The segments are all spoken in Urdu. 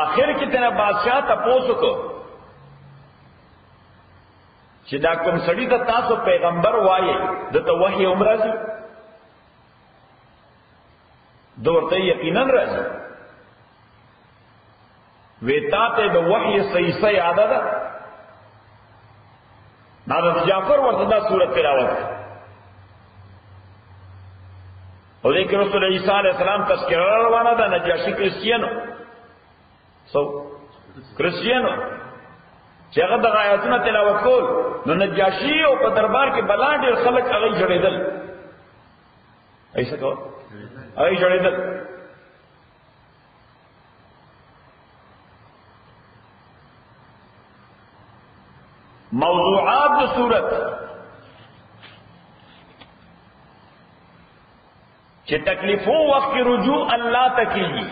آخر کې تینا بادشاہ تپوسو کو چې دا کوم سړی ته تاسو پیغمبر وایي دته وحی عمرازي دورته یقینا راځي ویتا ته د وحی صحیح یاد ده حضرت جعفر ورته دا سورۃ تلاوت او دې رسول عیسی علیہ السلام تذکرہ روانه ده نجاشی کرسچیانو کرسچیانو چې هغه د آیاتونو تلاوت کول نو نجاشی او په دربار کې بلا ډېر خلک هغه جوړېدل ایسا کول هغه جوړېدل موضوعات د صورت چې تکلیفو وخت کې رجوع الله تکیږي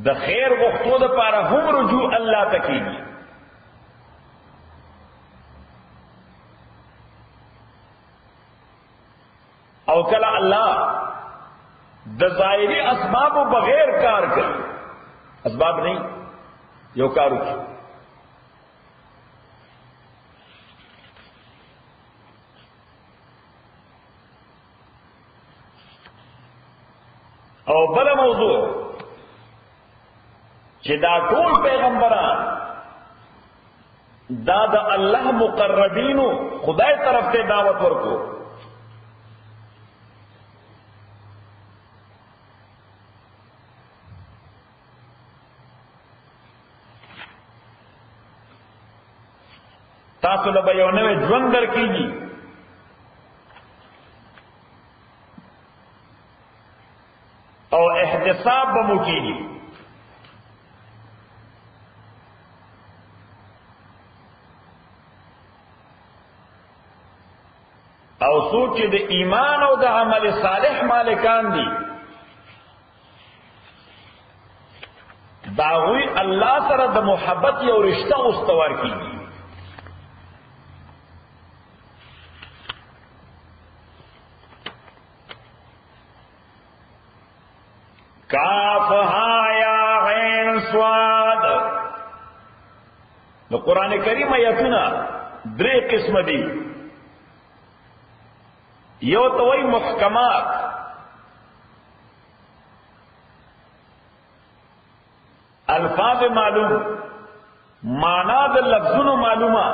د خیر غوښتو د پاره هم رجوع الله تکیږي او کله الله د ظاهري اسباب بغیر کار کوي اسباب نہیں یو کار وکړي او بل موضوع چې دا ټول پیغمبران دا د الله مقربینو خدای طرف ته دعوت ورکو تاسو له یو نوې ژوند درکېږي او احتساب به مو کېږي او څوک چې د ایمان او د عمل صالح مالکان دي داوی الله سره د محبت یو رشتہ استوار کیږي کاف ها یا عین صاد نو قران کریم آیاتونه درې قسم دي یو توي محکمات الفاظ معلوم معنا د لفظونو معلومه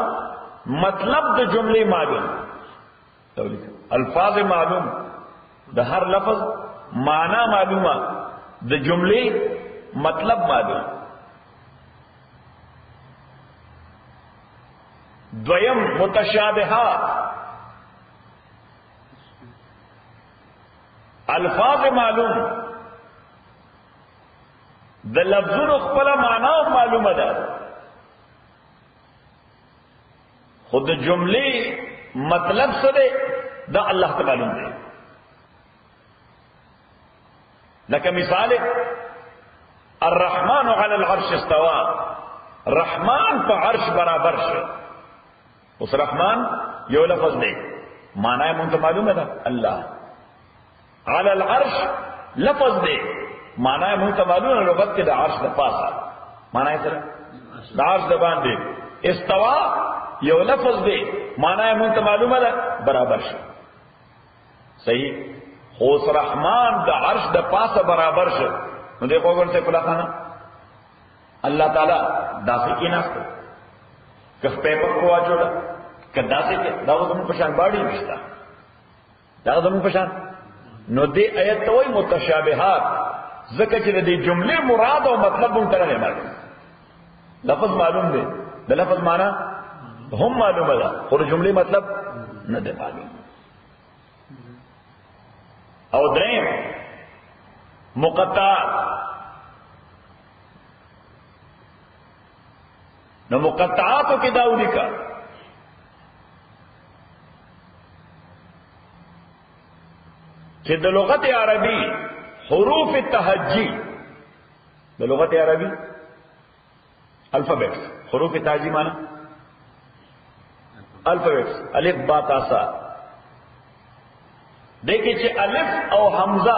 مطلب د جملې معلوم الفاظ معلوم د هر لفظ معنا معلومه د جملې مطلب معلوم دویم متشابهات الفاظ معلوم د لفظونو خپل معنا معلومه ده خود جملې مطلب څه ده دا الله تعالی معلوم ده لکه مثال الرحمن على العرش استوى رحمان په عرش برابر شو اوس رحمان یو لفظ دی معنی مونږ معلومه ده الله على العرش لفظ دی معنی مونږ معلومه لغت کې د عرش د پاسه معنی سره د عرش د باندې استوا یو لفظ دی معنی مونږ معلومه ده برابر شو صحیح خوص رحمان د عرش د پاسه برابر شو نو دیکھو ورته کلا خانه الله تعالی داسې کې نهسته کف پیپر کو واچوړه کدا سي کې دا وګم په شان باډي نشتا دا وګم په شان نو دې آیت توي متشابهات ذکر چې دې جمله مراد او مطلب مونږ ته نه معلوم لفظ معلوم دی د لفظ معنا هم معلومه ده خو جمله مطلب نه دی معلوم او دریم مقطعات نو مقطعاتو کې دا ولیکا چې د لغت عربي حروف تهجی د لغت عربي الفابets حروف تهجی معنا الفابets الف با تا سا دیکھیں چې الف او حمزه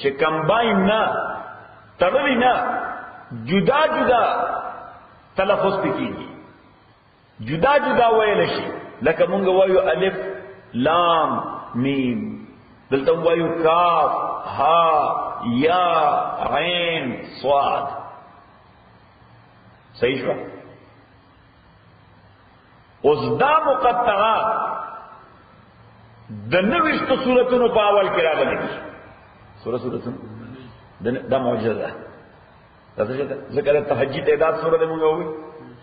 چې کمباین نه تړلی نه جدا جدا تلفظ پکېږي جدا جدا ویل شي لکه مونږ وایو الف لام میم دلته وایو کاف ها یا عین صاد صحیح شو اوس دا مقطعات د نوښت صورتونو په اول کې راغلي سورة دا معجزه ده ذکر تهجد تعداد سورة ده مونږ وایو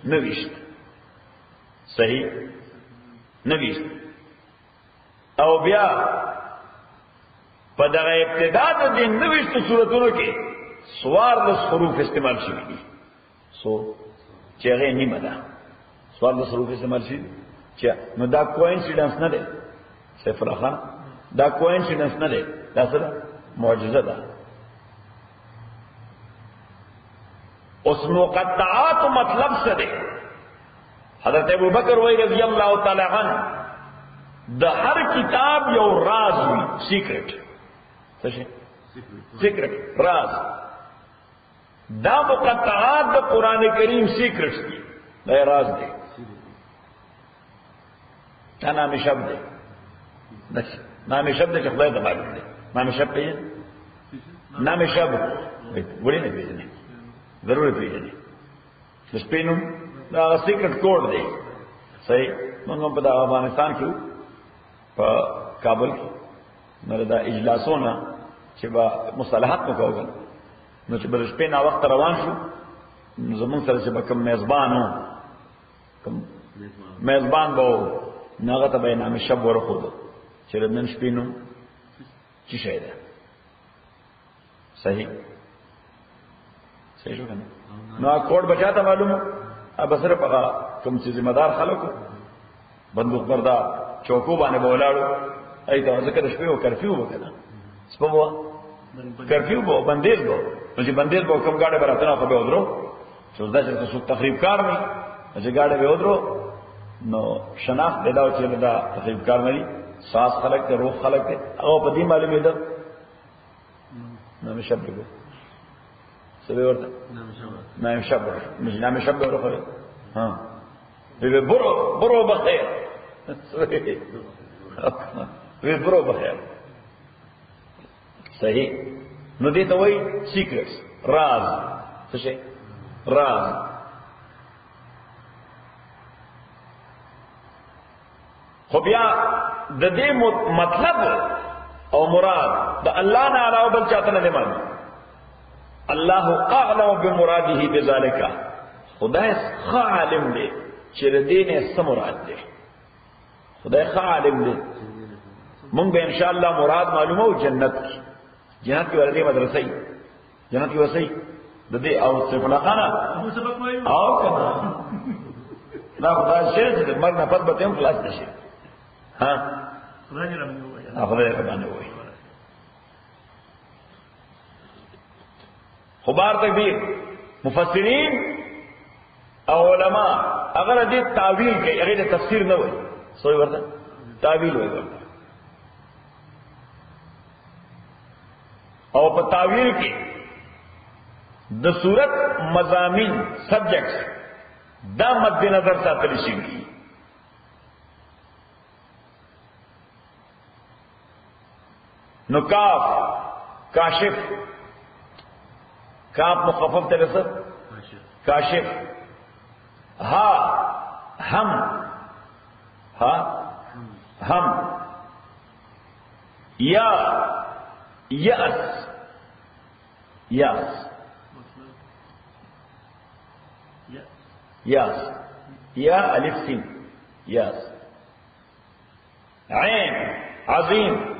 نوښت صحیح نوښت او بیا په دغه ابتدا د دې نوښت صورتونو کې سوار د حروف استعمال شوي دي سو چې هغه نیمه ده سوار د حروف استعمال شي چې نو دا کوئنسیډنس نه ده صفر خان دا کوئنسیډنس نه ده دا څه معجزه ده اوس مقطعات مطلب څه ده حضرت ابوبکر وی رضی الله تعالی عنہ د هر کتاب یو راز وي سیکرټ څه شي سیکرټ راز دا مقطعات د قران کریم سیکرټس دي دا راز دي دا نام شبد دی نام شبد چې خدای ته معلوم دی نام شبد دی نام شبد وړي نه پیژنې ضروري پیژنې د سپینوم دا سیکرټ کوډ دی صحیح موږ په افغانستان کې په کابل کې نو دا اجلاسونه چې با مصالحات نو کوو نو چې بل شپې نا وخت روان شو زمون سره چې کوم میزبانو کوم میزبان وو ناغه ته به نام شب ورخود چې نن شپې نو چې شي ده صحیح صحیح شو کنه نو کوډ بچاته معلومه اب سره په کوم چې ذمہ دار خلکو بندوق بردار چوکو باندې بولاړو ایته ځکه د شپې او کرفیو وکړه سپمو کرفیو بو بندیز بو نو چې بندیز بو کوم گاډي براتنه خو به ودرو چې دا چې څوک تخریب کار نه چې گاډي به ودرو نو شناخت دلاو چې دا تخریب کار نه دي ساس خلق ته روح خلق ته او په دې معلومه ده نام شب به سبه ورته نام شب مش نام شب ورته ها به برو بخیر وی برو بخیر صحیح نو دې ته وای سیکرټس راز څه شي راز خو بیا د دې مطلب او مراد د الله نه علاوه بل چاته نه معلوم الله اعلم بمراده بذلك خدای عالم دی چې د دې نه څه مراد دی خدای عالم دی مونږ به ان شاء الله مراد معلومه او جنت کې ورته مدرسې جنت کې وسې د دې او صفنا خانه او کنه دا خدای شهر دې مرګ نه پد به هم خلاص نشي ها خدای ربانه وای خبر تکبیر مفسرین او علماء اگر دې تعویل کوي هغه تفسیر نه وای سوې ورته تعویل وای ورته او په تعویل کې د صورت مضامین سبجیکټس دا مد نظر ساتل شي نو کاف کاشف کاف مخفف ترسد کاشف ها هم ها هم یا یأس یأس یاس یا الف سین یاس عین عظیم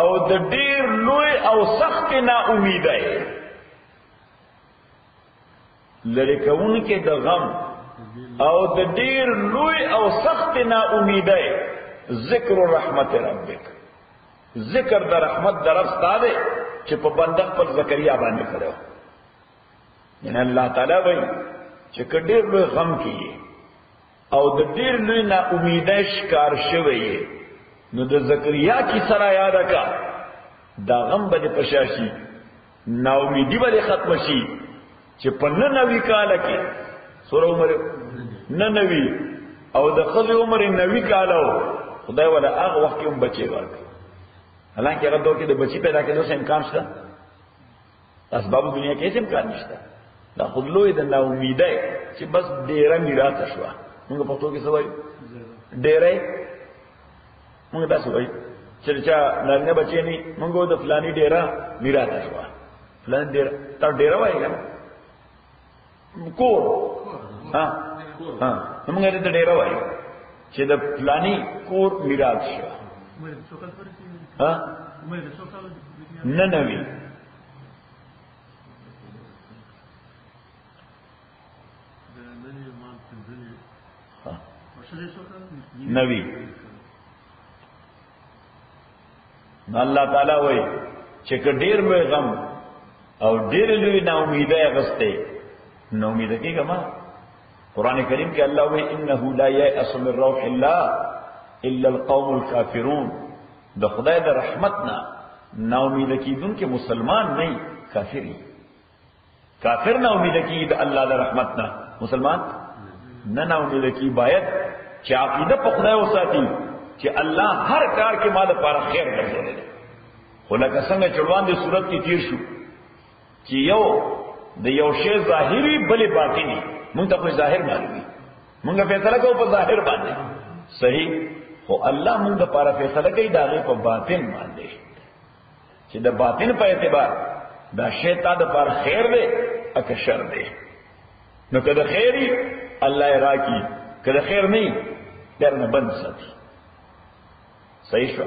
او د ډیر لوی او سخت نا امید ہے، لری کون کې د غم او د ډیر لوی او سخت نا امید ہے ذکر رحمت ربک، ذکر د رحمت در استاده چې په بنده پر زکریا باندې کړو. یعنی الله تعالی وایي چې کډیر لوی غم کې او د ډیر لوی نا امیدای ښکار شوی نو د زکریا کی سره یاد کا دا غم به پشاشي، نا امیدی به ختم شي چې په 99 کال کې سور عمر 99 او د خځې عمر 90 کال او خدای ولا هغه وخت هم بچي ورک. حالانکه هغه دور کې د بچي پیدا کېدو څه امکان شته؟ اسباب دنیا کې هیڅ امکان نشته. دا خود لوی د نا امیدۍ چې بس ډیره میراث شو. موږ په پښتو کې څه وایو؟ ډیره. موږ تاسو وایي چې چا نارینه بچی نه موږ د فلانی ډیره میراث شو. فلان ډیره تا ډیره وایي کنه کور. ها موږ دې ډیره وایي چې د فلانی کور میراث شو. ها نه نوی نوی اللہ تعالیٰ وی چکہ ډیر لوی غم او ډیر لوی نا امیدہ غستے نا امیدہ کی گما. قرآن کریم کے اللہ وی انہو لا یأس من روح اللہ الا القوم الكافرون. دا خدای دا رحمتنا نا امیدہ کی دن کے مسلمان نہیں کافری. کافر نا امیدہ کی دا اللہ دا رحمتنا، مسلمان نا امیدہ کی باید چی عقیدہ پا خدای وساتی چې الله هر کار کې ما د پاره خیر ګرځولې. خو لکه څنګه چړوان دي صورت کې تیر شو چې یو د یو شی ظاهري بلې باطني، موږ ته خو ظاهر معلومي، موږ فیصله کوو په ظاهر باندې صحیح، خو الله موږ د پاره فیصله کوي دا غي په باطن باندې چې د باطن په اعتبار دا شی تا د پاره خیر دی اکه شر دی. نو کله خیری الله راکی، کله خیر نه درنه بند ساتي. صحیح شو.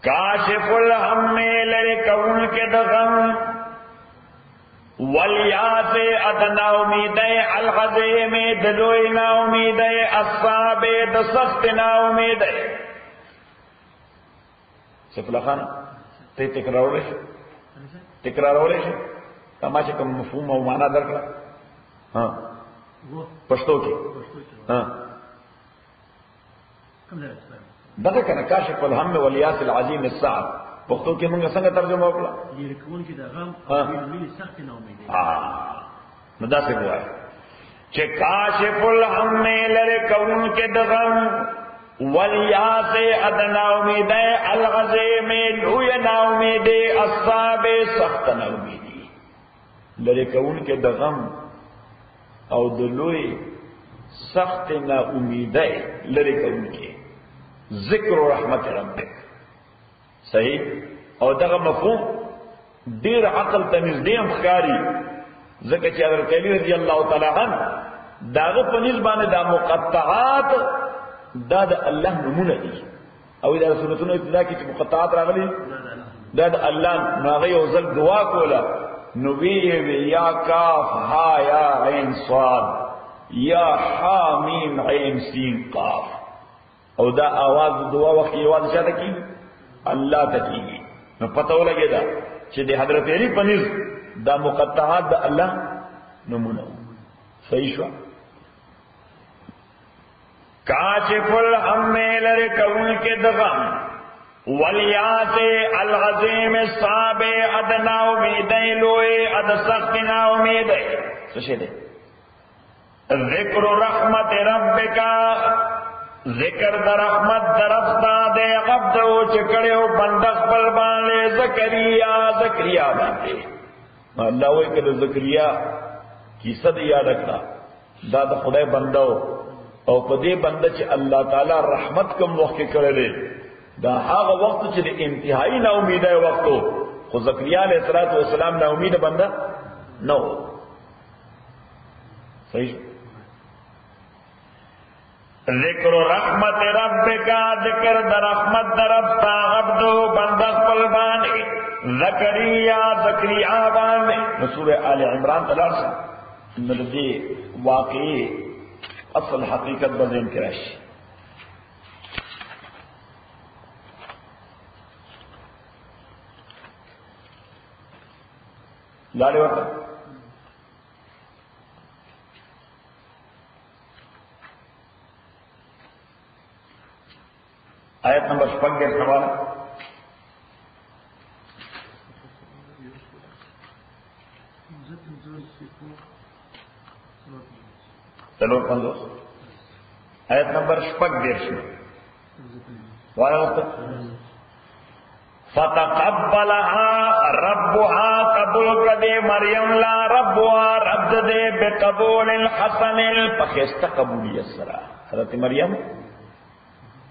کاشف الهم لری کون کے دغم والیاس ادنا امید الغزیم دلوئی نا امید اصحاب دسخت نا امید. سفلا خان تے تکرار ہو رہے ہیں تماشا کم مفہوم و معنی درکڑا. ہاں پشتو کی ہاں دغه کنه کاشف الهم والیاس العظیم الصعب پښتو کې موږ څنګه ترجمه وکړه؟ یې کوم کې د غم او ویلې سخت نه امید. نو دا څه وایي چې کاشف الهم لره کوم کې د غم والیاس ادنا امید العظیم لوی نا امید الصعب سخت نه امید لره کوم کې د غم او د لوی سخت نا امیدای لری کوونکی ذکر و رحمت ربک. صحیح. او دغه مفهوم ډیر عقل ته نږدې هم ښکاري ځکه چې حضرت علی رضی الله تعالی عنہ داغه په نسبانه د مقطعات دا د الله نمونه دي او دا سنتونو ابتدا کې چې مقطعات راغلي دا د الله ناغه یو ځل دعا کوله نوی یا کاف ہا یا عین صاد یا حا میم عین سین قاف. او دا آواز دعا وقت یہ آواز چاہتا کی اللہ تکیگی. نو پتہ ہو لگے دا چې د حضرت علی پنیز دا مقطعات دا اللہ نمونہ صحیح شو. کاشف الغم لرکون کے دغم ولیات العظیم الصعب ادنا امیدیں لوئے اد سختنا امیدیں سوچے دے. ذکر رحمت ربکا ذکر در رحمت درفتا دے عبدو چکڑے بندق پل بانے زکریا باندے. اللہ ہوئے کہ زکریا کی صد یاد رکھنا دا دا خدای بندو او پدے بندہ چھ اللہ تعالی رحمت کم وقت کرے دے دا هغه وقت چې د انتهایی نا امیده وختو خو زکریا علیہ السلام نا امید بنده نو صحیح. ذکر رحمت ربک ذکر در رحمت درفتا عبدو بنده خپل باندې زکریا باندې. سورہ آل عمران تلار سا ندی واقعی اصل حقیقت بذہن کی راشی. لاڑے وقت آیت نمبر 56 سوال. چلو 50 آیت نمبر 56 والا وقت. فتقبلها ربها قبول کدے مریم لا ربها رب دے بقبول الحسن فخست قبولیت سرا حضرت مریم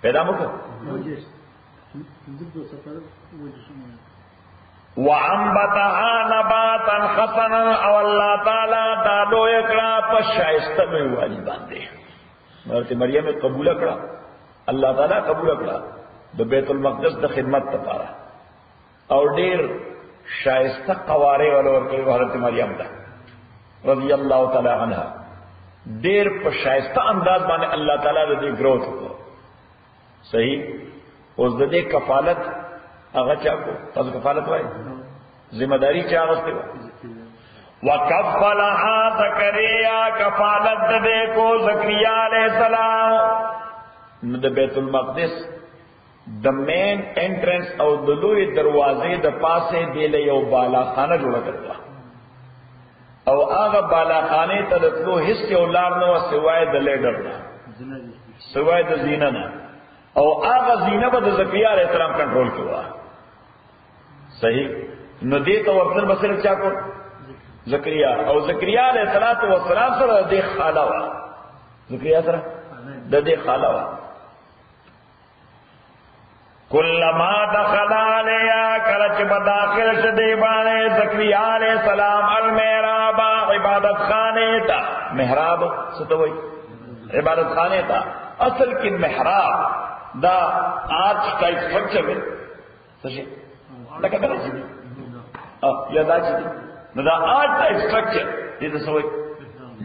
پیدا مکر وعنبتها نباتا حسنا او اللہ تعالی دالو اکڑا پس شائستہ میں والی باندے. حضرت مریم قبول اکڑا اللہ تعالی قبول اکڑا دو بیت المقدس دا خدمت تپارا اور ډیر شائستہ قوارے والو ورکړي حضرت مریم ته رضی اللہ تعالی عنها. ډیر په شائستہ انداز باندې الله تعالی د دې گروث کو صحیح. اوس د دې کفالت هغه چا کو تاسو کفالت وایي ذمہ داری چا غوښته و وکفلها زکریا کفالت دې کو زکریا علیہ السلام. نو د بیت المقدس د مین انټرنس او د لوی دروازې د پاسه دی له یو بالا خانه جوړه کړه او هغه بالا خانه ته د تلو هیڅ یو لار نه و سوای د لیډر نه سوای د زینه نه او هغه زینه به د زکریا علیہ السلام کنټرول کړه صحیح. نو دې ته ورتل بسره چا کو زکریا او زکریا علیہ السلام سره د خاله وا زکریا سره د دې خاله وا. کلما دخل علیا کلچ بداخل شدی بانے زکریا علیہ السلام المحراب عبادت خانے تا. محراب ستوئی عبادت خانے تا. اصل کی محراب دا آرچ ٹائپ سٹرکچر ہے سشی لکا کرا چی دی یا دا چی دی دا آرچ ٹائپ سٹرکچر دیتا سوئی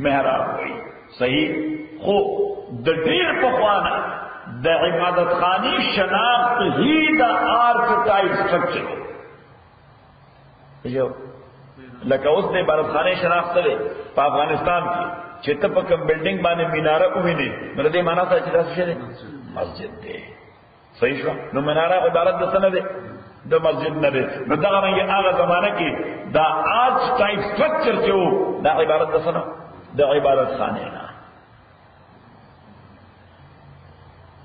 محراب ہوئی صحیح. خو دا دیر پخوانا دا عبادت خانی شناخت ہی دا آرچ ٹائپ سٹرکچر جو لکه اوس د عبادت خانه شناخت ده په افغانستان کې چې ته په کوم بلډینګ باندې میناره ووینې نو دې معنا څه چې تاسو شه مسجد ده صحیح شو. نو مناره عبارت د څه نه ده د مسجد نه ده. نو دا هغه زمانہ کې دا آرچ ټایپ سټرکچر چې دا عبارت د څه نه د عبادت خانه نه.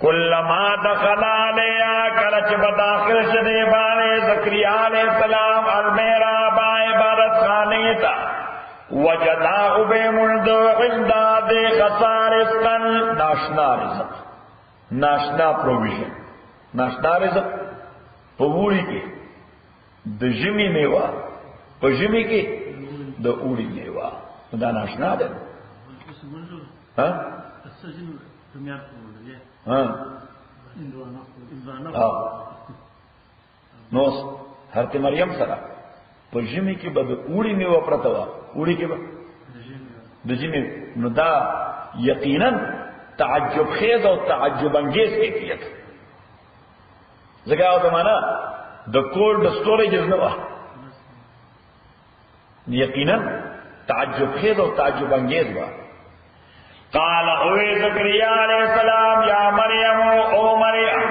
کلما دخل علیا کلچ بداخل شدی بانے زکریا علیہ السلام المحراب عبادت خانے تا وجدا بے ملد امداد خسار اسکن ناشنا رزق ناشنا پروویژن ناشنا رزق پووری کی د ژمی میوه په ژمی کې د اوړي میوه دا ناشنا ده ها نو حضرت مریم سره په ژمي کې به د اوړي میوه پرته وه، اوړي کې به د ژمي، نو دا یقینا تعجب خیز او تعجب انگیز کیفیت. ځکه او ته معنا د کولډ سټوریجز نه وه، یقینا تعجب خیز او تعجب انگیز وه. قال اوے زکریا علیہ السلام یا مریم او مریم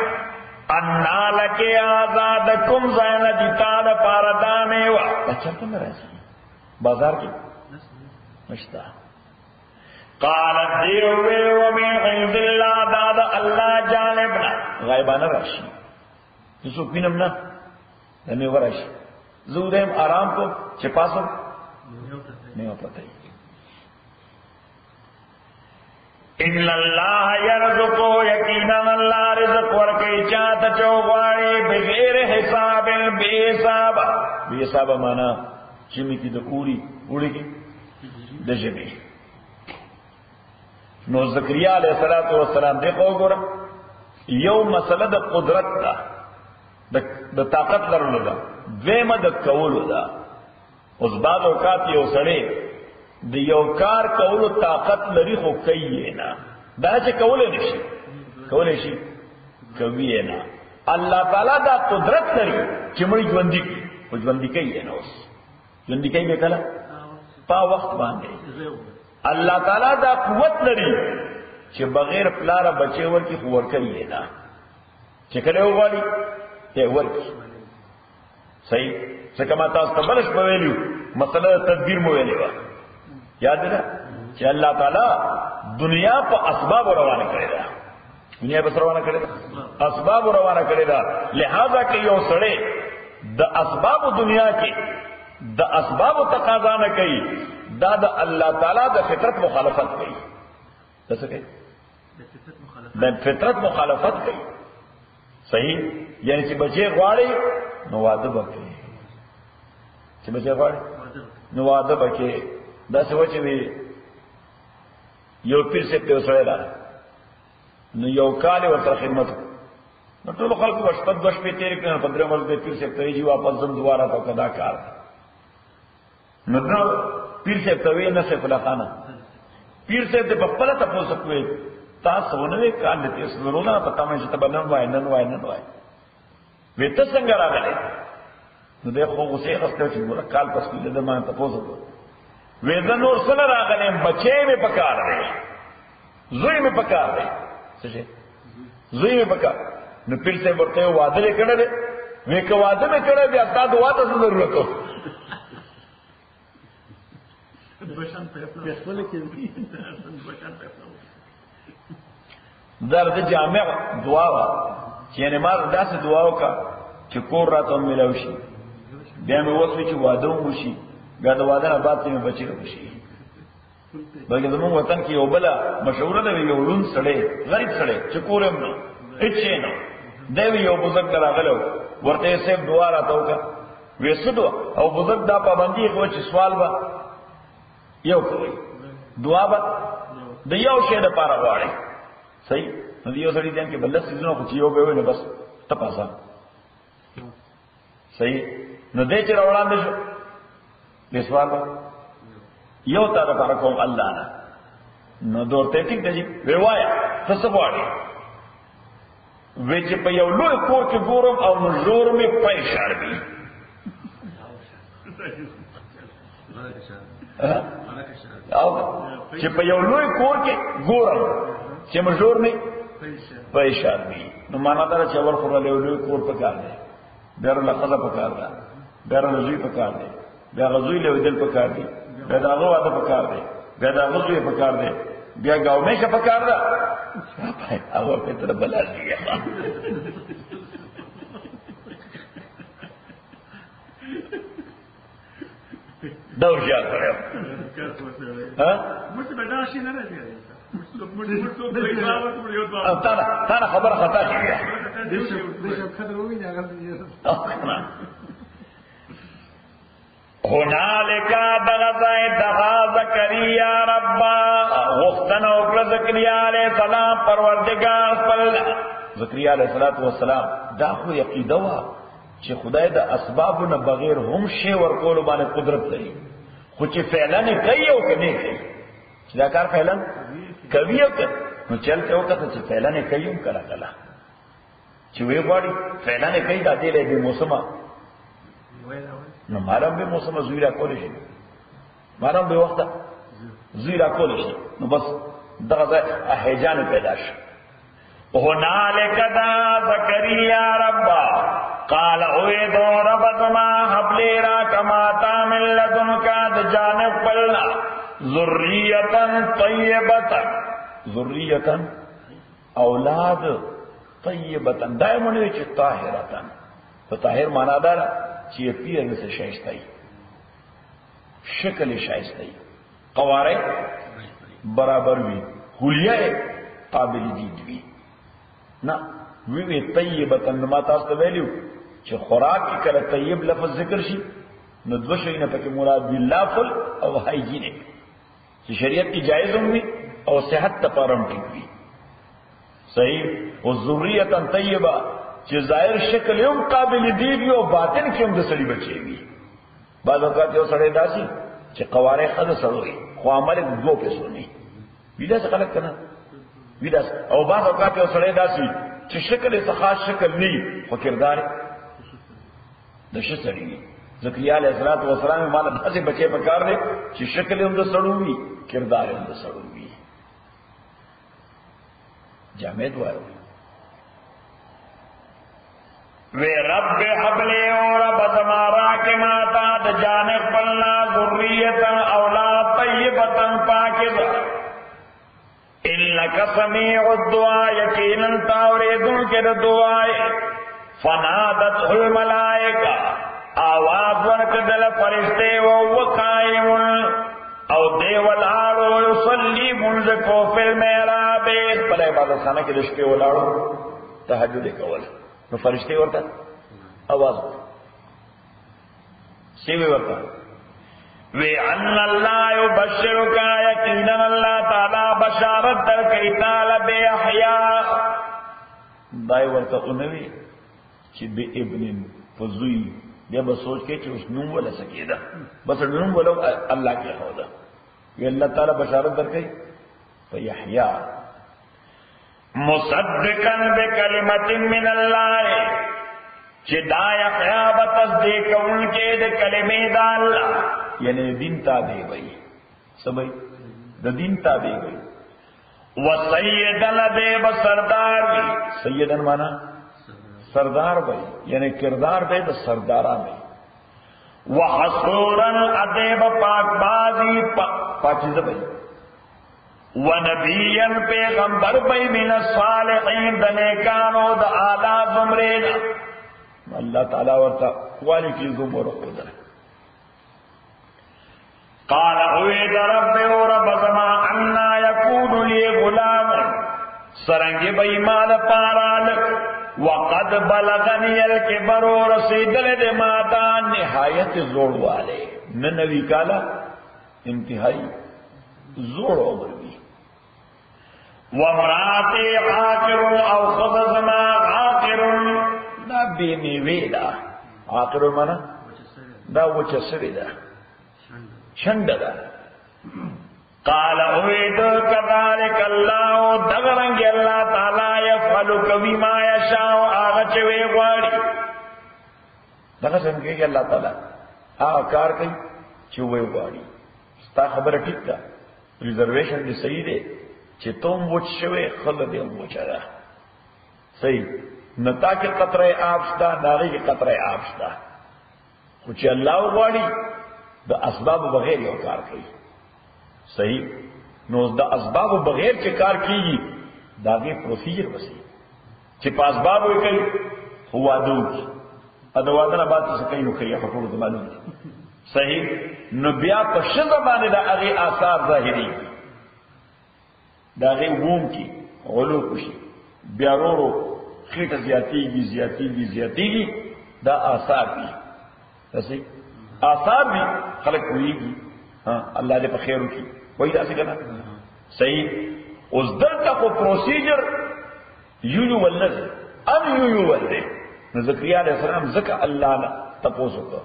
انا لکی آزادکم زین جتاد پاردانے و اچھا تو میرا ایسا بازار کی مشتا قالت دیوے ومن عند اللہ داد اللہ جانبنا غائبانہ راشی جسو پینم نا دمی وراشی زودہم آرام کو چپاسو نہیں پتہ ہی ان اللہ یرزقو یقینا اللہ رزق ورکی چاہتا چوغواری بغیر حساب بے حساب. بے حساب مانا جمی کی دا اوڑی کی دا جمی. نو زکریا علیہ السلام دیکھو گورا یو مسئلہ دا قدرت دا طاقت لرلو دا دویم دا کولو دا. اس بعد اوقات یو سڑے د یو کار کولو طاقت لري خو کوي نه، دا چې کولای نشي کولای شي کوي نه. الله تعالی دا قدرت لري چې موږ ژوندۍ کی او ژوندۍ کوي نه. اوس ژوندۍ کوي به کله په وخت باندې. الله تعالی دا قوت لري چې بغیر پلار بچي ورکی خو ور کوي نه، چې کله وغواړي ته ورکی. صحیح څنګه ما تاسو ته بلش په ویلو مسله تدبیر مو ویلې و، یاد ده چې الله تعالی دنیا په اسباب روانه کړی دا، دنیا په روانه کړی دا، اسباب روانه کړی دا. لہذا کې یو سړی د اسباب دنیا کې د اسباب تقاضا نه کوي، دا د الله تعالی د فطرت مخالفت کوي. څه کوي؟ د فطرت مخالفت کوي. صحیح، یعنی چې بچي غواړي نو واده وکړي، چې بچي غواړي نو واده وکړي. دا څه وچه وی یو پیر سے ته وسره ده نو یو کال ورته خدمت نو ټول خلکو وشپد دوش په تیر کړه په درې ورځې پیر سے ته یې واپس زم دوباره تا کدا کار نو پیر سے ته وی نه څه فلا خانه پیر سے ته په خپل تاسو کوی تاسو ونه کال دې سرونه پتا مې چې تبنن وای نن وای وې ته څنګه راغلی نو دغه خو څه خسته چې ګور کال پس کې د ما تاسو ویزن نور سن راغلیم بچے میں پکار رہے زوی میں پکار رہے زوی میں پکار نو پھر سے بڑھتے ہو وعدے لے کڑے وے کہ وعدے میں کڑے بھی اتا دعا تو ضرورت ہو درد جامع دعا وا یعنی ما دا سے دعاو کا چې کور راته ملوشي بیا مې وڅوي چې واده وشي بیا د واده نه بعد ته مې بچی راوشي. بلکې زموږ وطن کې یو بل مشهور دی یو لون سړی غریب سړی چې کورم نو هیڅ نه دی یو بزرګ راغلو ورته یې دعا راته وکړه وېسدو او بزرګ دا پابندي خو چې سوال با یو کوي دعا با د یو شی د پاره غواړي. صحیح نو یو سړی ځان کې بل څه زنه خو چې یو به ونه بس تپاسا. صحیح نو دې چې راوړاندې شو دې سوال یو تا د پاره کوم الله نه نو دورته ټیک دی وی وایا څه غواړي وی چې په یو لوی کور کې ګورم او نور می پېښار وي او چې په یو لوی کور کې ګورم چې مجور می پېښار وي نو معنا دا چې ور خو له لوی کور په کار دی ډېر له خزه په کار دی ډېر له زوی په کار دی بیا غزوی له دل په کار دی بیا دا غو اده په کار دی بیا دا غزوی په کار دی بیا گاو میں په کار دا او په تر بلا دی دا وجا کړو ها مست بداشي نه راځي تا خبر خطا شي هنالک دغزای دغا زکریا ربا غفتن اکر زکریا علیہ السلام پروردگار صلی زکریا علیہ السلام دا خو یقیده وا چې خدای د اسبابو نه بغیر هم شی ورکول باندې قدرت لري، خو چې فعلا نه کوي او کني کوي، چې دا کار فعلا کوي او نو چلته وکړه چې فعلا نه کوي کله کله چې وی غواړي فعلا نه کوي دا دې له موسمه نو مارم به موسمه زویرا کول شي، مارم به وخت زویرا کول شي، نو بس دغه هیجان پیدا شي. هنالک دا زکریا ربا قال اویدو ربتما حبلی را کماتا من لدنکا دجانب قلنا ذریتا طیبتا، ذریتا اولاد طیبتا دائمونی چی طاہرتا، تو طاہر مانا دارا چی پیر سے شائستائی، شکل شائستائی، قوارے برابر بھی، حلیہ قابل دید بھی نا وی طیبتا. نما تاسو ویلو چې خوراک کې کله طیب لفظ ذکر شي نو دو شیونه پکې مراد دي، لافل او هایجینیک، چې شریعت کې جایز هم وي او صحت لپاره هم ټیک وي. صحیح. او ذریه طیبه چې ظاهر شکل هم قابل دی او باطن کې هم د سړي بچي وي. بعض اوقات یو سړی داسي چې قواره خدای سره خو عمل دوه پیسو نه وي، دا څه خلک کنه ویداس. او بعض اوقات یو سړی داسي چې شکل یې خاص شکل نه خو کردار د ښه سړی وي. زکریا علیه السلام مال داسې بچي په کار دی چې شکل یې هم د سړو وي، کردار یې هم د سړو وي. جامد وایو وی رب حبلی او رب زمارا کے ماتا د جانب پلنا ذریتا اولاد طیبتا پاکزا انکا سمیع الدعا یقینا تاوریدن کے دعائے فنادت الملائکہ آواز ورکدل فرشتے وقائمون او دیول آڑو یصلی منزکو فی المحراب بلے عبادت خانہ کے دشتے ولاڑو تحجد کول نو فرشتے ورتا آواز سیوی ورتا وی ان اللہ یبشرکا یقینا اللہ تعالی بشارت در کئی طالب احیاء دائی ورتا انوی چی بی ابن فضوی بیا بس سوچ کے چی اس نوم والا سکیدہ بس نوم والا اللہ کی خودا وی اللہ تعالی بشارت در کئی فی احیاء مصدقا بکلمت من اللہ چی دا یحیاء بتصدیق ان کے دے کلمی دا اللہ یعنی دین تابع بھئی سبئی دا دین تابع بھئی وسیدن دے بسردار بھی سیدن مانا سردار بھئی یعنی کردار دے دا سردارہ بھئی وحصورن ادیب پاک بازی پاکیزہ بھئی ونبیین پیغمبر بھئی من الصالحین دنیکانو دا آلہ زمرین اللہ تعالیٰ ورطا والی کی زمر خودر قال اوید رب و رب زما انا یکون لی غلام سرنگی بئی مال پارالک وقد بلغنی الکبر و رسیدل دے ماتا نہایت زوڑ والے ننوی کالا انتہائی زوڑ عمر بھی ومرات عاقر او خد زما عاقر دا بینی ویدا عاقر مانا دا وچا سوی دا چند دا قال اوید کذالک اللہ دغرنگی اللہ تعالی یفعلو کبھی ما یشاو آغا چوے غواری دغا سمکے کہ اللہ تعالی آغا کار کئی چوے غواری ستا خبر ٹھیک تا ریزرویشن دی صحیح دے چی تم وچ شوے خلد دیم وچا دا صحیح نتا کے قطر آب شتا ناغی کے قطر آب شتا خوچی اللہ غواری دا اسباب بغیر یو کار کئی صحیح نو دا اسباب بغیر چی کار کیگی دا غیر پروسیجر بسی چی پا اسباب ہوئی کئی وادو کی ادوادنا بات سے کئی نو کئی حقوق معلوم صحیح نو بیا پا شزبانی دا اغی آثار ظاہری دا غیر ووم کی غلو کشی بیا رو رو خیٹ زیادی گی دا آثار بھی صحیح آثار بھی خلق ہوئی گی ہاں اللہ دے پر خیروں کی وہی ایسے کہنا صحیح اس در کا کو پروسیجر یو ولد اب یو ولد نو زکریا علیہ السلام زکه الله نه تاسو کو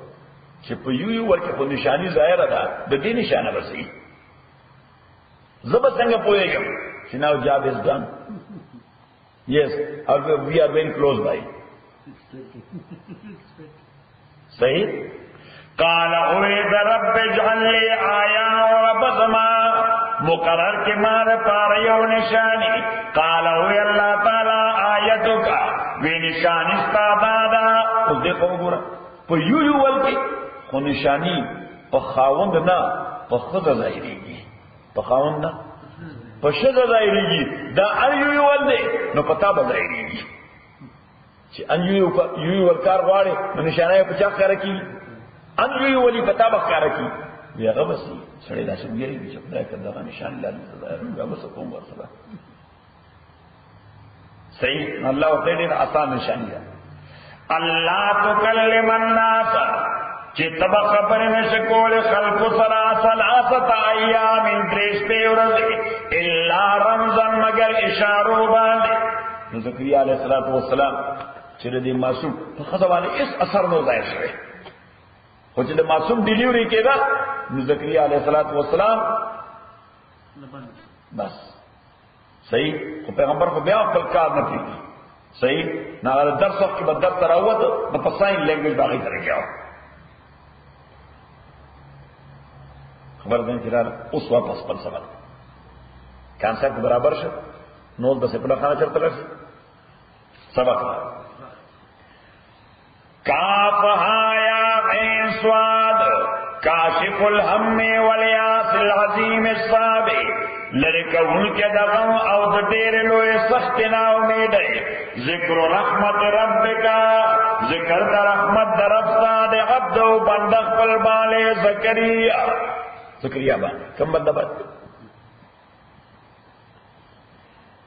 چې په یو ورکه په نشانی ظاهره ده د دې نشانه ورسي زب څنګه پوهیږم چې نو job is done. Yes, we are very close by. صحیح. قال اوید رب اجعل لی آیا رب زما مقرر کے مار پاریو نشانی. قال اوی اللہ تعالی آیتو کا وی نشانی استادادا. اس دیکھو گورا پا یو والکی خو نشانی پا خاوند نا پا خود ظاہری گی پا خاوند نا پا شد ظاہری گی دا ان یو والدے نو پتا با ظاہری گی چی ان یو والکار غوارے نو نشانای پچا خیرکی ان یو ولی پتا بخارا کی بیا غبسی سڑے دا شنگیری بھی چکتا ہے کردہ نشان لالی تدائر غبس قوم ورسلا صحیح اللہ وقتی دیر آسان نشانی دا اللہ تکلم الناس چی تبا خبر نشکول خلق سلاست ایام انتریشتے ورزی اللہ رمضان مگر اشارو باندے زکریہ علیہ السلام چی ردی معصوم فخذوانے اس اثر نو ظاہر شوئے خو چې د معصوم ډیلیوري کېده نو زکریا علیه السلام بس صحیح خو پیغمبر خو بیا خپل کار نه پرېږدي صحیح نه هغه درس وخت کې به درس ته راووته نو په ساین لینګویج به هغې ته لګیا وه خبر دی چې راله اوس واپس خپل سبق کانسپټ برابر شه نو د سپله خانه چېرته رسي سبق کافها سواد کاشف الهم والیاس العظیم الصابع لرکون کے دغم او دیر لوئے سخت نا امید ذکر رحمت ربکا ذکر دا رحمت دا رفتا دے عبد و بندق پل بالے زکریہ بان کم بندہ بات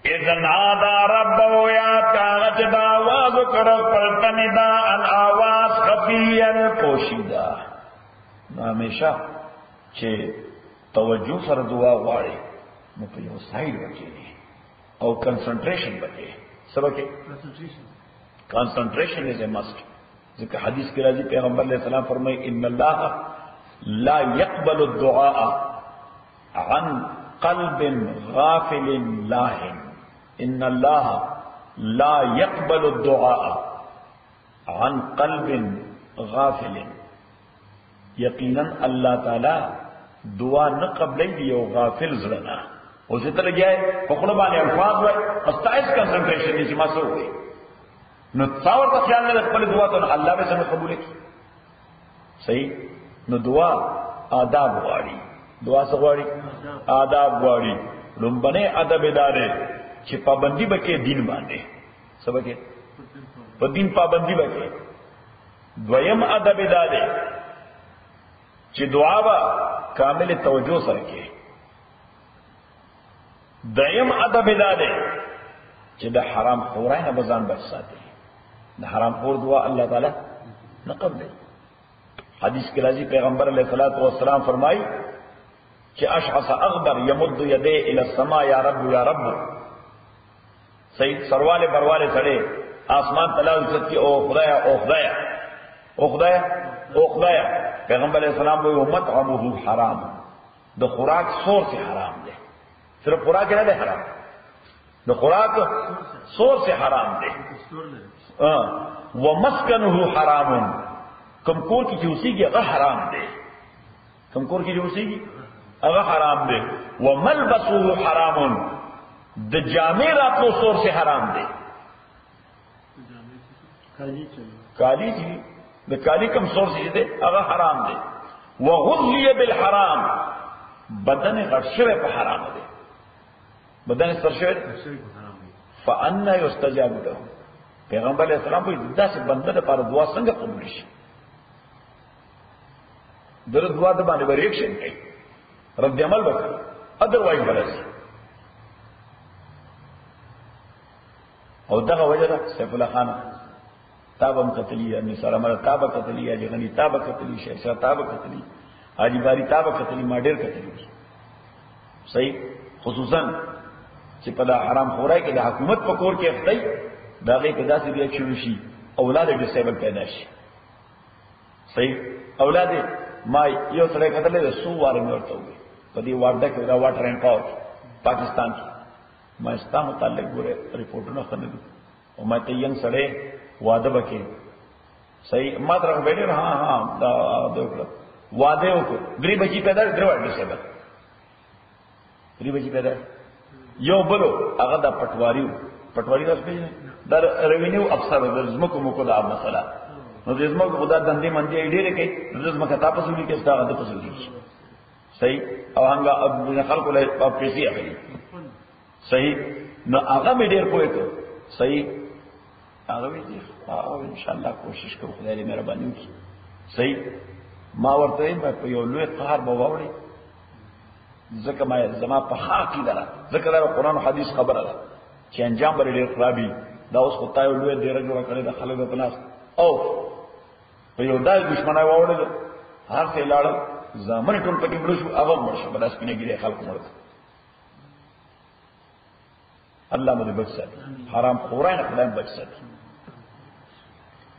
اذن آدھا رب و یاد کاغت دا آواز کرو پلتن دا ان آواز خفیل پوشیدہ نو ہمیشہ چھے توجہ سر دعا غاڑے نو پہ یو سائیڈ بچے او کنسنٹریشن بچے سبکے کنسنٹریشن از اے مسٹ ذکر حدیث کی راضی پیغمبر علیہ السلام فرمائے ان اللہ لا يقبل الدعاء عن قلب غافل لاہن ان اللہ لا يقبل الدعاء عن قلب غافل یقینا اللہ تعالی دعا نہ قبلے دیو غافل زرنا اسے طرح گیا ہے پکڑبان الفاظ ہوئے استائز کنسنٹریشن نیچے ماسو ہوئے نو تصاور کا خیال نے پہلے دعا تو اللہ میں سمجھ قبول کی صحیح نو دعا آداب غاڑی دعا سغواڑی آداب غاڑی لنبنے ادب ادارے چھ پابندی بکے دین باندے سبکے پا دین پابندی بکے دویم ادب ادارے چھ دعا با کامل توجہ سرکے دویم ادب ادارے چھ دا حرام خورائن بزان بچ ساتے دا حرام خور دعا اللہ تعالی نقب دے حدیث کے راضی پیغمبر علیہ السلام فرمائی کہ اشعث اغبر یمد یدے الی السماء یا رب صحیح سروالے بروالے سڑے آسمان تلاوت عزت کی او خدایا او خدایا او خدایا او خدایا پیغمبر علیہ السلام وہ مطعمہ حرام دو خوراک سور سے حرام دے صرف خوراک نہ دے حرام دو خوراک سور سے حرام دے ومسکنہ حرام کمکور کی جوسی کی اگر حرام دے کمکور کی جوسی کی اگر حرام دے وملبسہ حرام د جامع راتلو سور سے حرام دے کالی جی د کالی کم سور سے دے اگر حرام دے وغذی بالحرام بدن غرشوے پہ حرام دے بدن سرشوے فانا یستجاب له پیغمبر علیہ السلام کو دس بندہ پر دعا سنگ قبول شي در دعا د باندې ریاکشن کوي رد عمل وکړي ادروایز بلسي او دغه وجه سیف الله خان تابم قتلی ان سلام تاب قتلی اجغنی تاب قتلی شیخ تاب قتلی حاجی باری تاب قتلی ما ډیر قتلی صحیح خصوصا چې په حرام خورای کې د حکومت په کور کې اختی داغه په داسې ریاکشن شي اولاد ډیسیبل پیدا شي. صحیح اولاد ما یو سره کتلې د سو واره ورته وي په دې وارده کې دا واټر اینڈ پاور پاکستان کې ما استا متعلق ګوره ریپورټونه خلک او ما ته یې سره واده وکړي. صحیح ما تر ویل ها دا واده وکړه 3 بچی پیدا 3 ډیسیبل 3 بچی پیدا یو بلو هغه د پټواری راځي پیژنه در ریونیو افسر د زمکو مو کو دا مسله نو د زمکو خدا دندې منځي ډېرې کوي د زمکو تاسو وی کې ستاره د پسول دي. صحیح او هغه ابو خلکو له پیسې اخلي. صحیح نو هغه مې ډېر کوی ته صحیح هغه وی دي او ان شاء الله کوشش کوو خدای دې مهرباني وکړي. صحیح ما ورته په یو لوی قهر بواوړي ځکه ما زما په حق دره ذکر د قرآن او حدیث خبره ده چې انجام بری ډېر خرابي دا اوس خدای لوی ډېر جوړ کړی د خلکو په لاس او په یو دای دشمنای واوړل هر څه لاړ زمون ټول پکې مړ شو هغه مړ شو بل اس کې نه ګیره خلک مړ. الله مې بچ ساتي حرام خورانه خدای بچ ساتي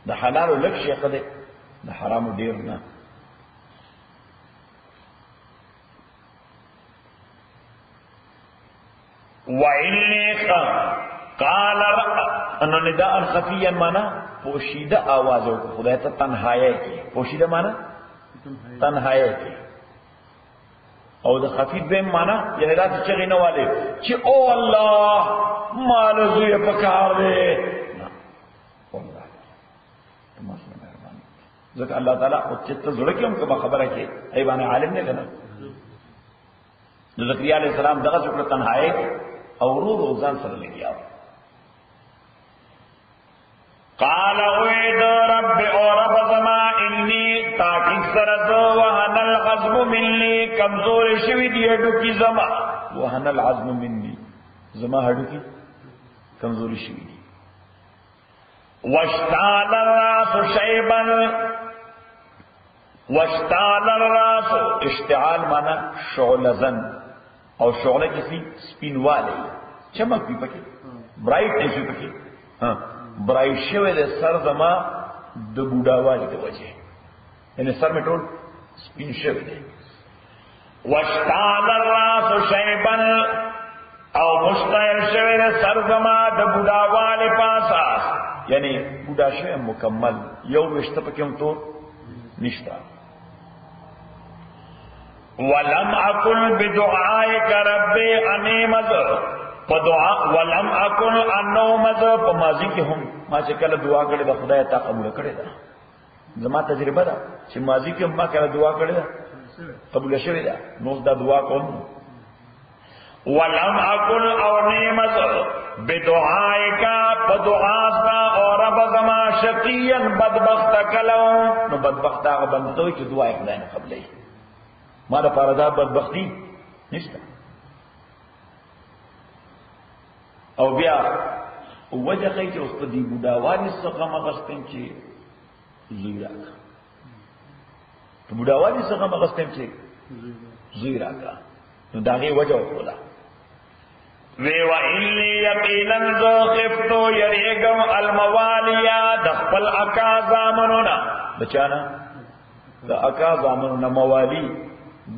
د حلال لک شي خدای د حرام ډېر نه. وَإِنِّي قَالَ انه نداء خفيا مانا پوشیدہ آوازوں کو خدا تا تنہائی کی پوشیدہ مانا تنہائی کی او د خفیف بهم مانا یعنی رات چغی نه والے چې او الله مال زوی پکار دے والله تماسه مهرباني ځکه الله تعالی او چې ته زړه کې هم کوم خبره کې ایوانه عالم نه کنه. زکریا علیہ السلام دغه څوک تنهایی او ورو ځان سره لګیاو. قال اوید رب او رب زما انی تاکید سرد وهن العظم مني کمزور شوی دی هډو کی زما وهن العظم مني زما هډو کی کمزور شوی دی. واشتعل الراس شیبا واشتعل الراس اشتعال مانا شعلزن او شعلہ کسی سپین والے چمک بھی پکے برائٹنس بھی پکے ہاں برائٹ شوی دے سر زما د بوډا والی د وجه یعنی سر میں ټول سپین شوی دے. واشتعل الراس شیبا او مشتعل شوی دے سر زما د بوډا والی پاسا یعنی بوډا شوی مکمل یو وشته پکې هم تو نشتا. ولم اكن بدعائك ربي انيمذ فدعاء ولم اكن انومذ په ماضی کې هم ما چې کله دعا کړې د خدای ته قبول کړې ده زما تجربه ده چې ماضی کې ما کله دعا کړې ده قبول شوې ده نو دا دعا کوم. ولم اكن انيمذ بدعائك فدعاء اور رب زما شقيا بدبخت کلو نو بدبخت هغه بنده چې دعا یې خدای نه قبلې ما دا پاردا بدبختی نشته. او بیا وجه کوي چې اوس په دې بوډاوالي څخه مغستم چې زیرا په بوډاوالي څخه مغستم چې زیرا نو داغه وجه وکړه وی و انی یقینا ذو خفتو یریګم الموالیا د خپل اکا زامنونا بچانا د اکا زامنونا موالی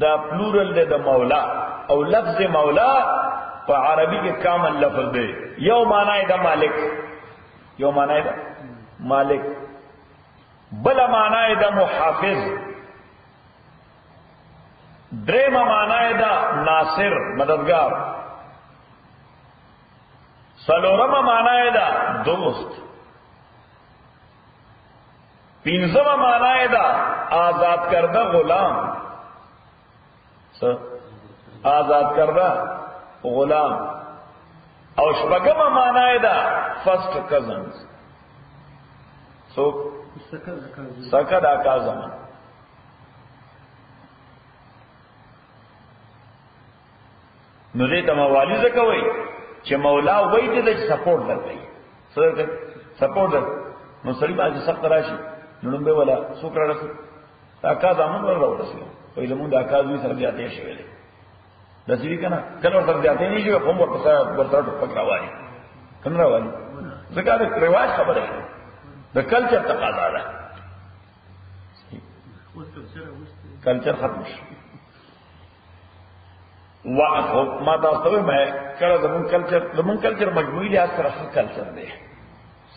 دا پلورل دے دا مولا او لفظ مولا پا عربی کے کامل لفظ دے یو معنی دا مالک یو معنی دا مالک بلا معنی دا محافظ درم معنی دا ناصر مددگار سلورم معنی دا دوست پینزم معنی دا آزاد کردہ غلام آزاد کردہ غلام او شپگم معنی دا فرسٹ کزنز سو سکد آقا زمان نو دیتا موالی زکوئی چه مولا وی دیتا چه سپورٹ در گئی سپورٹ در نو سری بازی سخت راشی ننم بے والا سوکر رسل آقا زمان ور رو رسل وی زمون دا آقا زوی سر دیاتے شوئے لے رسیوی کنا کل ور سر دیاتے نہیں شوئے خون ورطسا ورطرہ ٹک پک روالی کن روالی ذکر رواج خبر ہے د کلچر تقاضا ده کلچر ختم شو ما تاسو ته مې کله زمون کلچر مجموعي لحاظ سره کلچر دی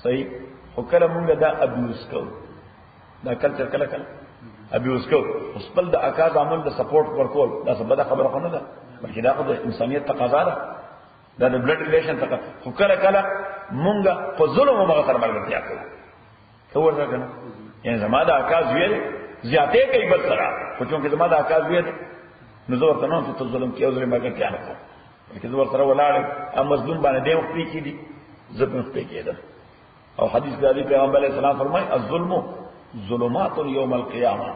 صحیح خو کله مونږ the abuse Koo the culture کله ابیوز کوو اوس بل د اکاز عمل د سپورټ ورکول دا څه بده خبره خو نه ده بلکې دا خو د انسانيت تقاضا ده دا د بلډ ریلیشن تقاضا خو کله مونږ په ظلم او مغفر ملګرتیا کوو څه ورته کنه یعنی زما د اکاز ویل زیاتې کوي بل سره خو چونکې زما د اکاز ویل نو زه ورته نو چې ته ظلم کوي او ظلم مګر کیا نه کوم بلکې زه ورته ولاړ ام مظلوم باندې دی وخت کې دي زه په وخت کې ده او حدیث دی پیغمبر علیہ السلام فرمایي الظلم ظلمات یوم القیامه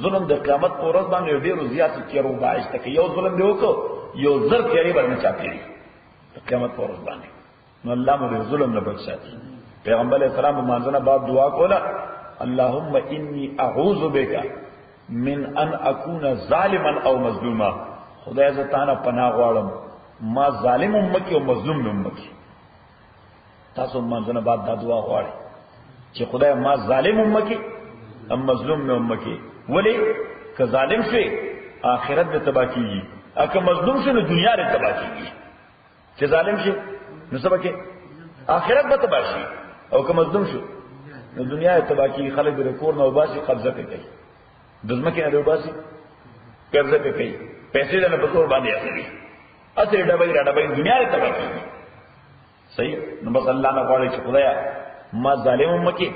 ظلم د قیامت پر ورځ باندې ډېر زیات کیرو باعث تک یو ظلم دی وکړو یو زر کیری باندې چاپی د قیامت پر ورځ باندې نو الله مو ظلم نه بچ ساتي پیغمبر علیہ السلام مانځنه باب دعا کوله اللهم انی اعوذ بک من ان اكون ظالما او مظلوما خدای ز تعالی پناه غواړم ما ظالم امکی او مظلوم امکی تاسو مانځنه بعد دا دعا غواړئ چې خدای ما ظالم امکی ام مظلوم امکی ولی که ظالم شي آخرت به تباہ کیږي اګه مظلوم شي نو دنیا به تباہ کیږي چې ظالم شي نو سبا کې آخرت به تباہ شي او که مظلوم شي نو دنیا به تباہ کیږي خلک به کور نو باسي قبضه کوي دزمکه نه وباسي قبضه کوي پیسې نه په تور باندې اخلي اته ډبې دنیا به تباہ کیږي صحیح نو بس الله نه غواړي چې خدایا ما ظالم امکی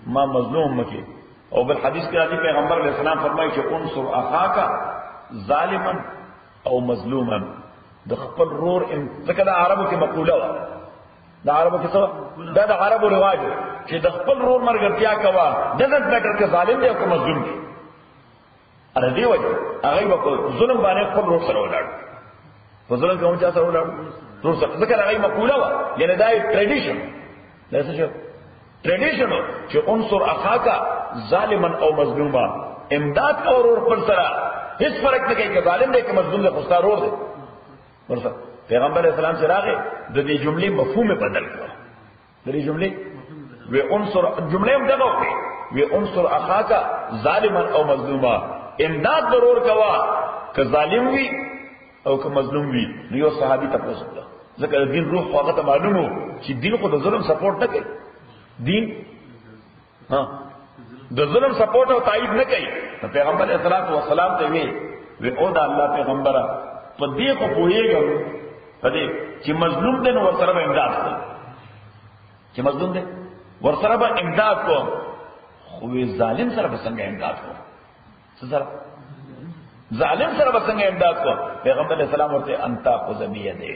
ما مظلوم امکی او بل حدیث کې راځي پیغمبر علیہ السلام فرمایي چې انصر اخاک ظالما او مظلوما د خپل رور ځکه د عربو کې مقوله و د عربو کې څه دا د عربو رواج چې د خپل رور مرګرتیا کوا دزنت بیٹر کې ظالم دی او که مظلوم دی اره دی وجه هغه په ظلم باندې خپل رور سره ولاړ په ظلم کې هم چا سره ولاړ رور سره ځکه هغه مقوله و یعنی دا ټریډیشن دا څه ټریډیشن چې انصر اخاک ظالما او مظلوما امداد او رور پر سره هیڅ فرق نه کوي چې ظالم دی که مظلوم دی خو ستاره ور دی ورسره پیغمبر علیہ السلام سے راغے د دې جملې مفهوم بدل کړ د دې جملې و انصر جملې هم دغه وکړي و انصر اخاک ظالما او مظلوما امداد ضرور کوا که ظالم وي او که مظلوم وي نو یو صحابي تاسو ته ځکه دین روح هغه ته معلومو چې دین خو د ظلم سپورټ نه کوي دین ها د ظلم سپورټ او تایید نه کوي پیغمبر علیہ الصلوۃ والسلام ته وی او دا الله پیغمبره په دې کو پوهیږم په دې چې مظلوم دی نو ورسره به امداد کوي چې مظلوم دی ورسره به امداد کوي خو ظالم سره به څنګه امداد کوي څه سره ظالم سره به څنګه امداد کوي پیغمبر علیہ السلام ورته انت خذ بيده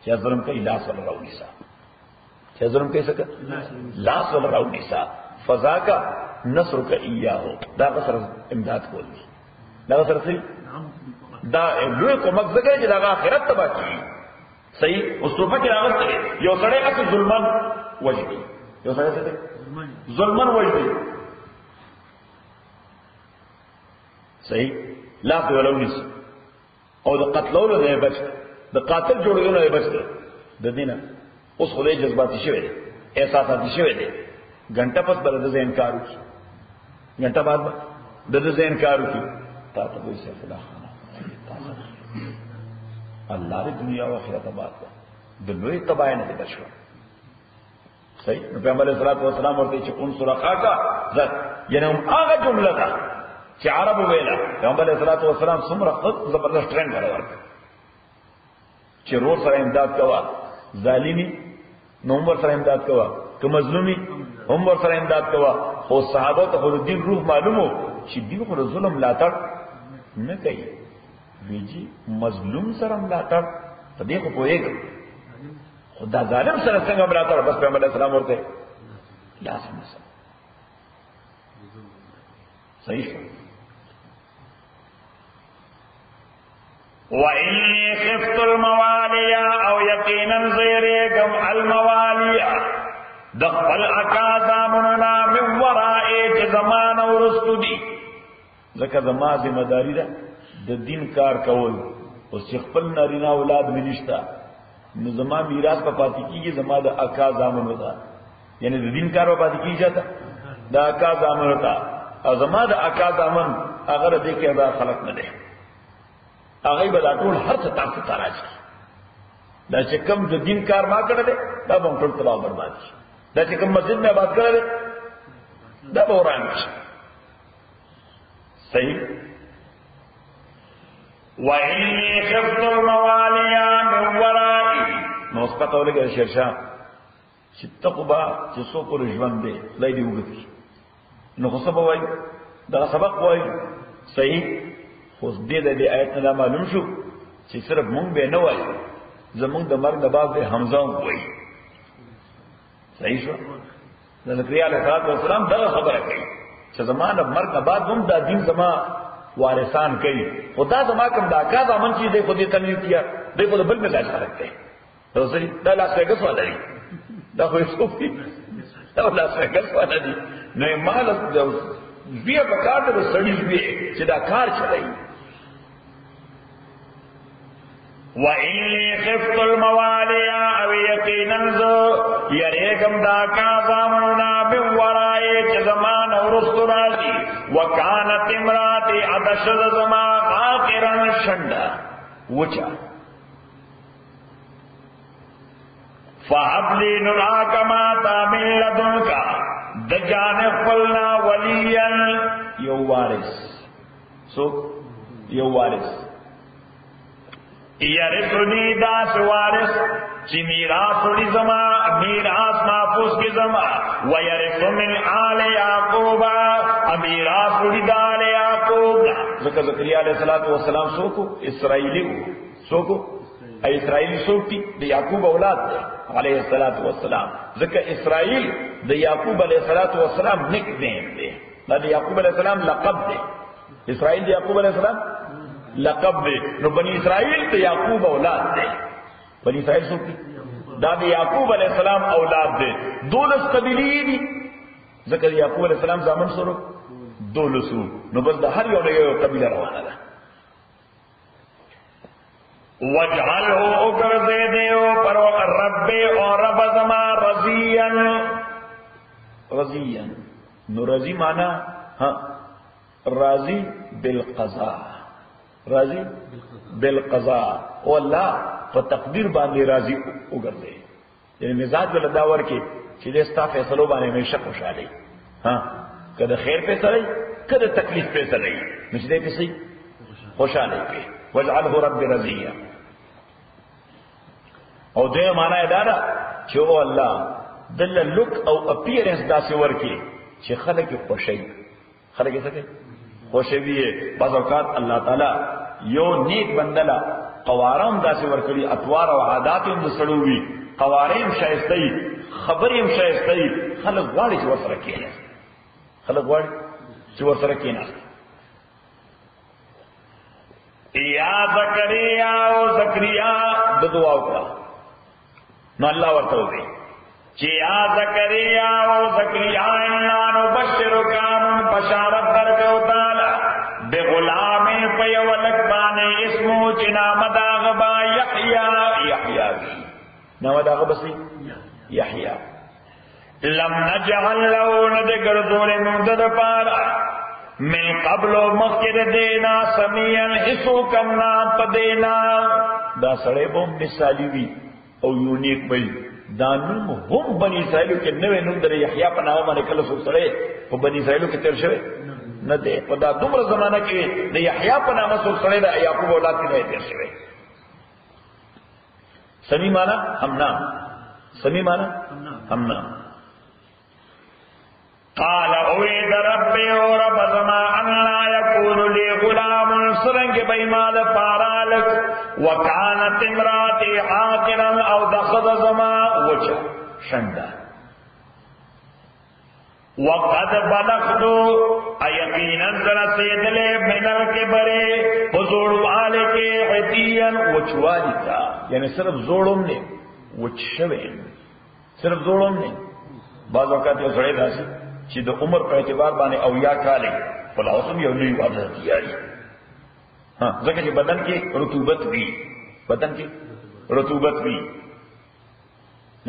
چې ظلم کوي لاس ولا راونیسا چې ظلم کوي څه لاس ولا راونیسا فذاک نصرک ایاه دا سره امداد کوي دا سره څه دا لوی کومک زګی چې دا آخرت تبا کی صحیح اوس په کې راغلی یو سړی اته ظلمن وجدي یو سړی څه ظلمن وجدي صحیح لا ولونس او د قتلولو نه بچ د قاتل جوړولو نه بچ د دینه اوس خدای جذباتي شوی دی احساساتي شوی دی غنټه پس بل د انکار وکي غنټه بعد د انکار وکي تاسو به څه خدا الله دې دنیا او آخرت آباد کړي د لوی تباہی نه بچو صحیح نو پیغمبر علیہ الصلوۃ والسلام ورته چې انصر اخاک ذات یعنی هغه جمله ده چې عرب ویلا پیغمبر علیہ الصلوۃ والسلام څومره زبردست ټرند ورکړ چې روح سره امداد کوا ظالمی نو عمر سره امداد کوا که مظلومی عمر سره امداد کوا خو صحابه ته د دین روح معلومو چې دین خو ظلم لاتړ نه کوي ویجی مظلوم سره ملاتړ په دې خو پوهیږي خدا ظالم سره څنګه ملاتړ بس پیغمبر علیہ السلام ورته لاس مسه صحیح وَإِنِّي خِفْتُ الْمَوَالِيَ أَوْ يَقِينًا زَيْرِكَمْ الْمَوَالِيَ دخل اکادا مننا من ورائی چه زمان ورستو دی ذکر زمان ذمہ داری دا د دین کار کول او خپل نارینا اولاد منشتا نو زما میراث په پاتې کیږي زما د اکا زامن ودا یعنی د دین کار په پاتې کیږي دا اکا زامن وتا او زما د اکا زامن هغه دې کې دا خلق نه دي هغه به دا ټول هر څه تاسو ته راځي دا چې کوم د دین کار ما کړل دا به ټول تباہ برباد شي دا چې کوم مسجد نه آباد کړل دا به وران شي صحیح وَإِنِّي خِفْتُ الْمَوَالِيَ مِنْ وَرَائِي نو اس پتہ ولګي شیرشاه چې تقبا چې څو پر ژوند دی لای دی وګتی نو خو سبا وای دا سبق وای صحیح خو دې د آیت نه معلوم شو چې صرف مونږ به نه وای زمونږ د مرګ د بعد حمزه وای صحیح شو د زکریا علیه السلام دا خبره کوي چې زمانه مرګ نه بعد هم دا دین زما وارثان کوي خدا زما کوم دا کا ځمن چې دې خو دې تنویر کیا دې په بل مزاج حرکت کوي نو صحیح دا لاس وګس ولري دا خو صوفي دا لاس وګس ولري نو مال د بیا په کار د سړي وی چې دا کار چلای وَإِنِّي خِفْتُ الْمَوَالِيَ أَوْ يَقِينًا يَرِيكَمْ دَاكَا زَامُنَا مِنْ وَرَائِي چې زمان ورست راځي وَكَانَتِ امْرَأَتِي عَدَشَدَ زما عَاقِرًا شندا وچا فَهَبْ لِي نُرَاكَ مَا تَعْمِلْ لَدُنْكَ د جانب قلنا وليا یو وارث سو یو وارث یارثنی داس وارث چی میراث وړي زما میراث محفوظ کی زما ويرث من آل یعقوب میراث وړي د آل یعقوب ذکر زکریا علیہ الصلوۃ والسلام سو کو اسرائیلی سو کو اسرائیلی سوٹی د یعقوب اولاد دے علیہ الصلوۃ والسلام ذکر اسرائیل د یعقوب علیہ الصلوۃ والسلام نک نیم دے د یعقوب علیہ السلام لقب دے اسرائیل د یعقوب علیہ السلام لقب دے نو بنی اسرائیل د یعقوب اولاد دے بنی اسرائیل سوٹی دا د یعقوب علیہ السلام اولاد دے دولس قبیلی دی ذکر یعقوب علیہ السلام زامن سره دولسو نو بس د هر یو قبیله روانه ده وَجْعَلْهُ اُگرزے دیو پر رب اور رب زما رضیاً رضیاً نو رضی مانا راضی بالقضاء راضی بالقضاء او اللہ فتقدیر باندې راضی اگرزے یعنی مزاج بلداور کے چیزے ستا فیصلو بانے میں شک خوشحالی کده خیر فیصلی کده تکلیف فیصلی نشدے کسی خوشحالی پہ وَجْعَلْهُ رب رضیاً او دې معنا یې دا چې او الله دل لک او اپیرنس داسې ورکی چې خلک خوشي خلک څه کوي خوشي وي بعض اوقات الله تعالی یو نیک بندلا قوارم داسې ورکړي اطوار او عادت هم سړو وي قواریم شایستي خبریم شایستي خلک غواړي چې ورسره کېنه خلک غواړي چې ورسره کېنه یا زکریا او زکریا د دعا وکړه نو الله ورته وی چې یا زکریا او زکریا انا نبشرک بشارت درکو تعالی بغلام فیولک باندې اسمو چې نام داغه با یحیی نو داغه بسی یحیی لم نجعل له ندګرځول موږ د پاره من قبل مخکر دینا سمیعا حسو کمنا پدینا دا سڑے بوم مثالی وی او یونیک بی دانم هم بنی اسرائیلو کے نوے نم در یحییٰ پناہ مانے کلسو سڑے وہ بنی اسرائیلو کے تیر شوے نہ دے پدا دمر زمانہ کے دا یحییٰ پناہ مسو سڑے دا یعقوب اولاد کی نوے تیر شوے سمی مانا ہم نام سمی مانا ہم نام قال اوید ربی و رب زما ان لا یکون لی غلام سرنگ بیمال پارالک وکانت امراتی عاقرا او دخد زما وچا شندا وقد بلغتو ایقینا رسیدلے منر کے برے حضور والے کے عطیا وچوالی تا یعنی صرف زوڑم نے وچ شوے صرف زوڑم نے بعض اوقات یہ سڑے داسی چې د عمر په اعتبار باندې او یا کاله په لاسو یو لوی وضع کیږي ځکه چې بدن کې رطوبت وي بدن کې رطوبت وي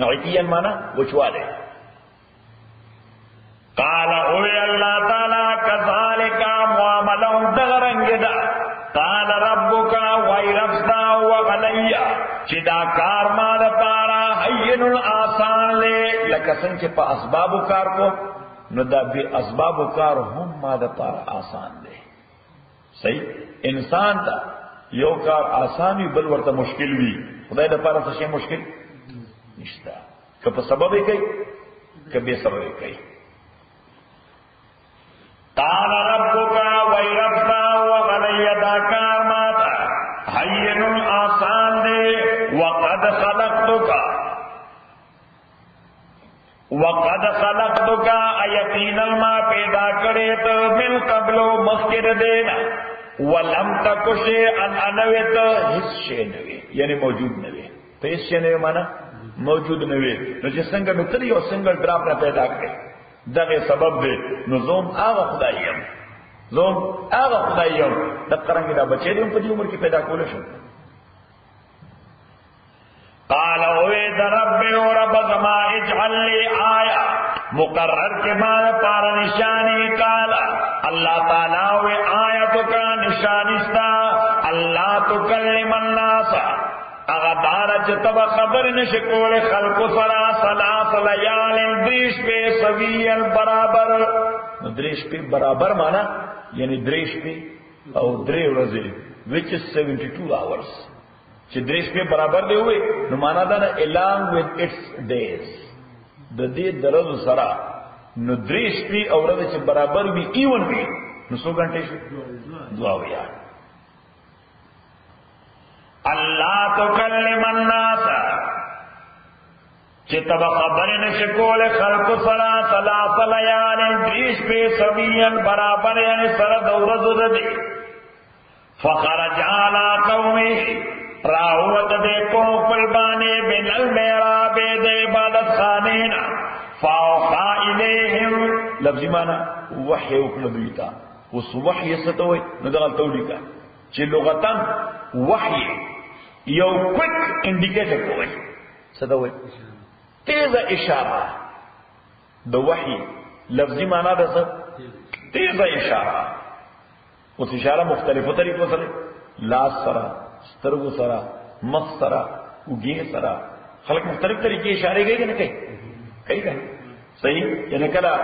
نوعیتیاً معنا وچواله قال اوے اللہ تعالی کذالک معاملہم دغرنگدا قال ربک وای ربستا وغلیا چې دا کار ما د پارا حین الآسان لے لکه څنګه چې په اسبابو کار کو نو دا به اسبابو کار هم ما د پارا آسان دی. صحیح انسان ته یو کار آسان وي بل ورته مشکل وي، خدای د پاره څه مشکل نشته، که په سبب یې کوي که به سبب یې کوي. قال ربک وای ربنا وغلی دا کار ماتا حین آسان دے وقد خلقتک یقینا ما پیدا کرے تو من قبل مخکر دینا ولم تک شیئا انویت حس شیئ نوی یعنی موجود نوی تو حس شیئ نوی مانا موجود نوی نو جس سنگر نتری اور سنگر ڈراپ نہ پیدا کرے دغه سبب دی نو زوم هغه خدایم د قرنګ دا بچی دی په دې عمر کې پیدا کول شو. قال او رب او رب زما اجعل لي آیا مقرر کے بعد پار نشانی قال اللہ تعالی و آیت کا نشانستا اللہ تکلم الناس اغدار چتب خبر نشکول خلق سرا سلاس لیال دریش پہ سویل برابر. دریش پہ برابر مانا یعنی دریش پہ او دری ورځې which is 72 hours چې دریش پہ برابر دی ہوئے نو مانا دا نا along with its days د دې درز سرا نو دریش پہ او ورځې چې برابر وي ایون وي نو 100 غنټې شو دعا ویا. اللہ تکلم الناس چتب خبر نشکول خلق سرا ثلاث لیال دریش پہ سویین برابر یعنی سرد ورد دی فخرج علی قومی راوت دے قوم قلبانے بن المیراب دے عبادت خانینا فاوحا الیہم لفظی مانا وحی اکلبیتا اس وحی ستوئی ندغل تولیکا چی لغتاً وحی یو کوئک انڈیکیٹر کوئی ستوئی تیز اشارہ دو وحی لفظی مانا دا سب تیز اشارہ اس اشارہ مختلف طریقوں سے لاس سرا سترگو سرا مخ سرا اگین سرا خلق مختلف طریقے اشارے گئے کہ نہ کئی گئے صحیح یعنی کلا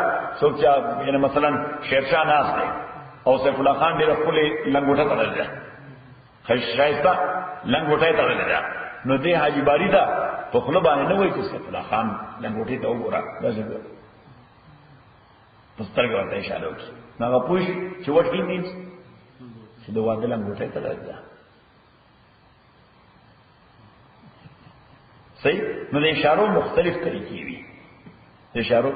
سوچا یعنی مثلا شیرشاہ ناس دے اور سیف اللہ خان دے رکھولے لنگوٹا تڑل جا شائستہ لنگوٹا تڑل جا نو دے حاجی باری دا تو خلبانے نہ ہوئی کہ سیف اللہ خان لنگوٹی تا گورا ویسے گورا پسترگی ورطا اشارہ ہوگی ناگا پوش چی what he means چی دو وادے لنگوٹا تڑل جا صحیح نو دے اشاروں مختلف طریقی ہوئی اشاروں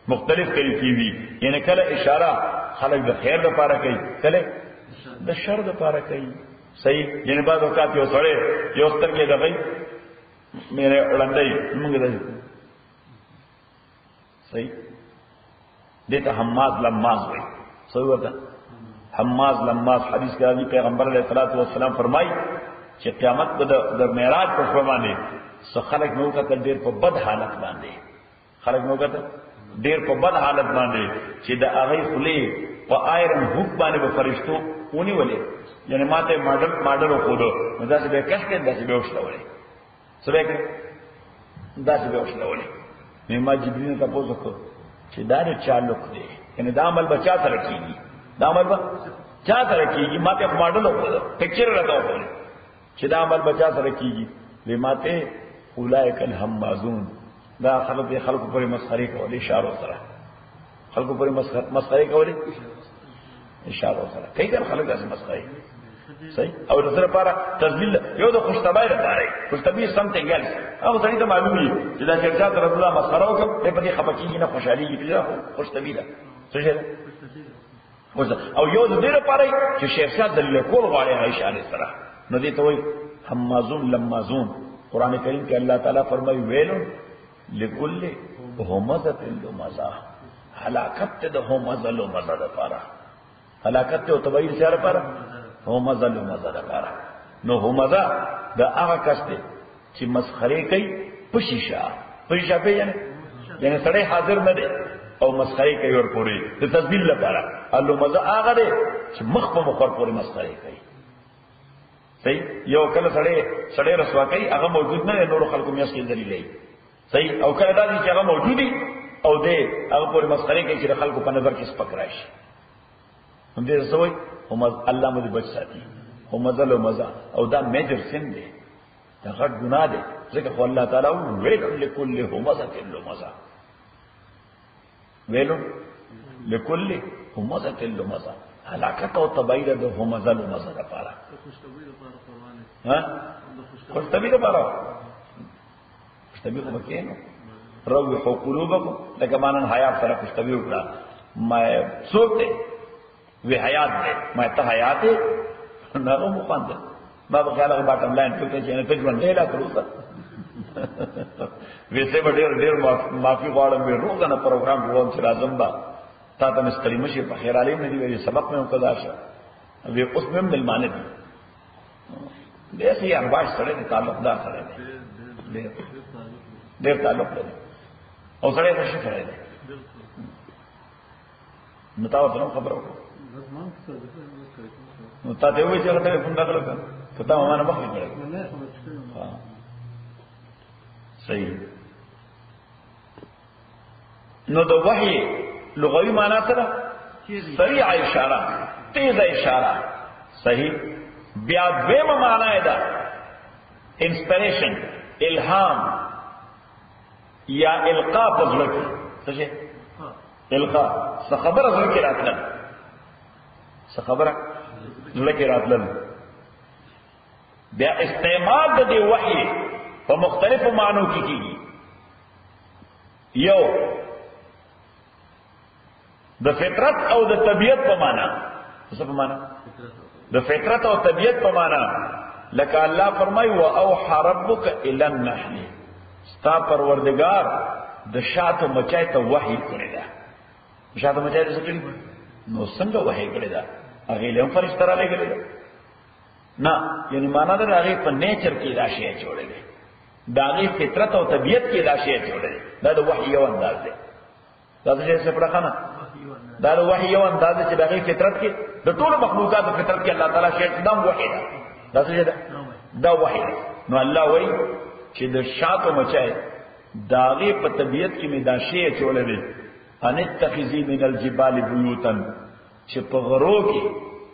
مختلف طریقی ہوئی یعنی کل اشارہ خلق دا خیر دا پارا کئی کل دا شر دا پارا کئی صحیح یعنی بعض اوقات یو سڑے یو ستر کے دا گئی میرے اڑندائی منگ دا صحیح دیتا حماز لماز ہوئی صحیح ہوتا حماز لماز حدیث کے آدھی پیغمبر علیہ السلام فرمائی کہ قیامت دا معراج پر فرمانے سو خلق میں اوکتا دیر پر بد حالت باندے خلق میں اوکتا دیر پر بد حالت باندے چی دا آغی خلے پا آئرن حق باندے با فرشتو اونی والے یعنی ماتے ماڈر و خودو دا سی بے کش کے دا سی بے اوشتا والے سبے کہ دا سی بے اوشتا والے میں ما جبرین تا پوزو کو چی دا دے چالک دے یعنی دا عمل با چا ترکی گی دا عمل با چا ترکی گی ماتے ماڈر و خودو پکچر رہتا ہو چی دا عمل با چا ترکی گی لے ماتے اولائک الحمازون دا خلق پر مسخری کولی اشارو سرا خلق پر مسخری کولی اشارو سرا کئی کر خلق ایسے مسخری صحیح اور رسول پارا تذلیل یو دا خوشتبائی رہتا رہے خوشتبائی سمتنگ ایلس اب صحیح تا معلومی جدا شرکات رسول اللہ مسخرہ ہوکم لے پتی خفکی گی نا خوشحالی گی تجرہ خوشتبائی رہا صحیح ہے او یو دا دیر پارا کہ شرکات دلیل کول غالے ہے اشارے سرا نو دیتا ہوئی حمازون لمازون قرآن کریم کہ اللہ تعالیٰ فرمائی ویلن لکل ہمزت لمزہ ہلاکت دا ہمزہ لمزہ دا پارا ہلاکت دا تبعیر سیارہ پارا ہمزہ لمزہ دا پارا نو ہمزہ دا آغا کس دے چی مسخرے کئی پشیشا پہ یعنی سڑے حاضر نہ دے او مسخره کوي ور پورې د تسبیح لپاره الله مزه هغه دی چې مخ په مخ ور پورې مسخره کوي صحیح یو کله سړی رسوا کوي هغه موجود نه نور خلکو میاس کې ذلیلې صحیح او کله دا چې هغه موجودي او دې هغه پورې مسخره کوي چې خلکو په نظر کې سپک راشي هم دې سوې هم الله مو دې بچ ساتي هم مزل او مزه او دا میجر سین دی دا غټ ګناه دی ځکه خو الله تعالی ویل لكل همزه لمزه ویلو لكل همزه لمزه هلاکت او تبعید د همزه لمزه لپاره ها خوش طبیعت لپاره خوش طبیعت مکینو روحوا قلوبکم لکه مانن حیات سره خوش طبیعت وکړه ما څوک دی وی حیات دی ما ته حیات نه مو خواند ما په خیال کې باټم لاین ټکو چې نه تجربه نه لا کړو ویسه به ډېر معافي غواړم مې روزه نه پروګرام کوم چې راځم با تا ته مستری مشي په خیر علي نه دی وی سبق مې وکړا شه وی اوس مې ملمانه دي دې سي ارباش سره تعلق دار سره دی ډېر تعلق لري او سره څه سره دی متاو ته خبرو نو تا ته وی چې هغه ټلیفون راغله کته ما نه مخې کړې صحیح نو د وحی لغوی معنی سره سریع اشاره تیز اشاره صحیح بیا دویمه معنی ده انسپریشن الهام یا القاء په ځل کې څه القاء څه خبره ځل کې راتله څه خبره ځل کې راتله بیا استعمال د دې وحی په مختلفو معنو کې کیږي یو د فطرت او د طبیعت په معنا څه په معنا د فطرت او طبیعت په معنا لکه الله فرمای او اوحى ربک الى النحل ستا پروردگار د شاتو مچای ته وحی کړی دا شاتو مچای ته څه کړی نو څنګه وحی کړی دا هغه له فرشتہ را لګی دا نه یعنی معنا دا هغه په نیچر کې دا شی جوړی دی دا هغه فطرت او طبیعت کې دا شی جوړی دی دا د وحی یو انداز دی دا څه څه پړه خانه دا د وحی یو انداز چې د هغه فطرت کې د ټول مخلوقات فطرت کې الله تعالی شی دا وحی دا څه دا وحی نو الله وایي چې د شاتو مچای داغه په طبیعت کې می دا شی جوړی دی ان اتخذی من الجبال بیوتا چې په غرو کې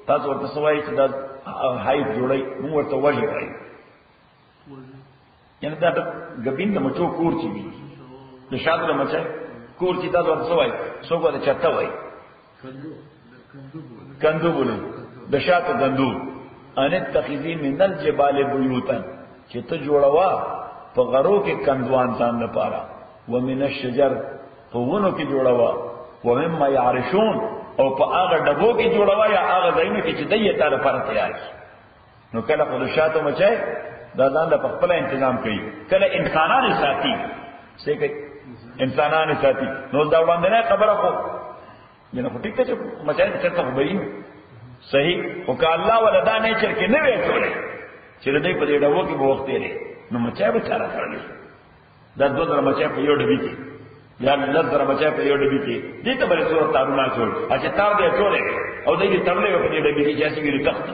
تاسو ورته سوای چې دا هاي جوړی موږ ورته وایي وایي یعنی دا غبین د مچو کور چی وي د شاتو د مچای کور چې تاسو ورته سوای څوک ورته چرته وایي کندو بوله د شاتو کندو ان اتخذی من الجبال بیوتا چې ته جوړوا په غرو کې کندوان ځان لپاره ومن الشجر په ونو کې جوړوا ومما يعرشون او په هغه ډبو کې جوړوا یا هغه ځایونو کې چې دایې تعالی لپاره تیار شي نو کله خو شاتو مچای دا ځان له خپل تنظیم کوي کله انسانانه ساتي څه کوي انسانانه ساتي نو دا وړاندې خبره خو ینه خو ټیک ته مچای څه ته وایي صحیح او که الله ولدا نه چر کې نه وې ټولې چې دې په دې ډبو کې به وخت لري نو مچای به چاره کړلی دا دوه در مچای په یو ډبی کې یا لږ مچای په یو ډبی کې دې ته بل څور تارونه ټول اچھا تار دې ټولې او دې ترلې په دې ډبی کې چې څنګه تخت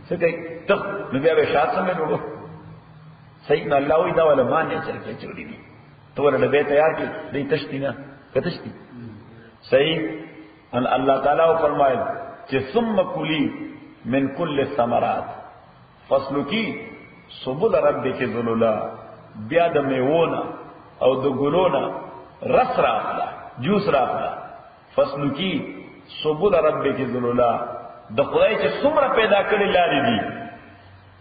څه کوي تخت نو بیا به شات سمې وګورو صحیح نو الله وی دا ولا مان نه چر کې چوری دي تو ورته به تیار کې دې تشتی نه کتشتی صحیح ان الله تعالی فرمایل چې ثم کلی من کل الثمرات فصلکی سبل ربک ذللا بیا د میوونه او د ګلونه رس راخلا جوس راخلا فصلکی سبل ربک ذللا د خدای چې څومره پیدا کړی لارې دي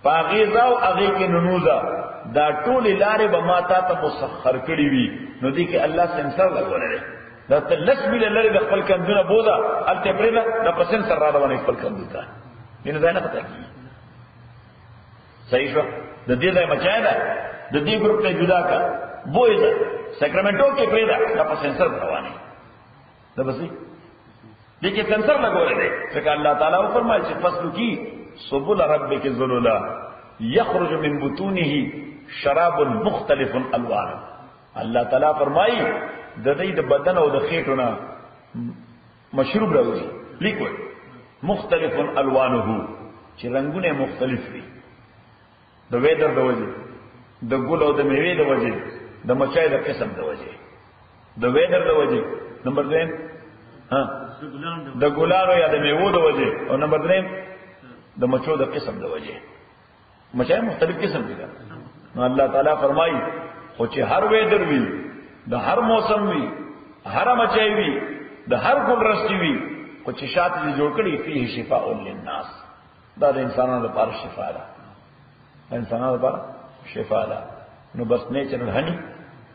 پاغیزا او هغه کې ننوزا دا ټول لارې به ما تا ته مسخر کړی وي نو دي کې الله سنسر لګولې دا تلس بل لارې د خپل کندونه بودا الته پرېلا د پسن سر را روانې خپل کندوتا دین ځای نه پتا کی صحیح شو د دې ځای مچای دا د دې ګروپ ته جدا کا بوې دا ساکرامنټو کې پرېلا د پسن سر روانې دا بسې دې کې سنسر لګولې ده ځکه الله تعالی فرمایي چې فصل کی سبل ربک ذللا یخرج من بطونه شراب مختلف الوان الله تعالی فرمایي د دې د بدن او د خېټو نه مشروب راوځي لیکوډ مختلف الوانه چې رنگونه مختلف دي د ویدر د وجه د ګل او د میوې د وجه د مچای د قسم د وجه د ویدر د وجه نمبر 2 د ګلانو یا د میوو د وجه او نمبر 3 د مچو د قسم د وجه مچای مختلف قسم دي نو الله تعالی فرمایي خو چې هر ویدر وي د هر موسم وي هر مچای وي د هر ګل رسټي وي خو چې شات دې جوړ کړي فيه شفاء للناس دا د انسانانو لپاره شفاء ده انسانانو لپاره شفاء ده نو بس نیچرل هني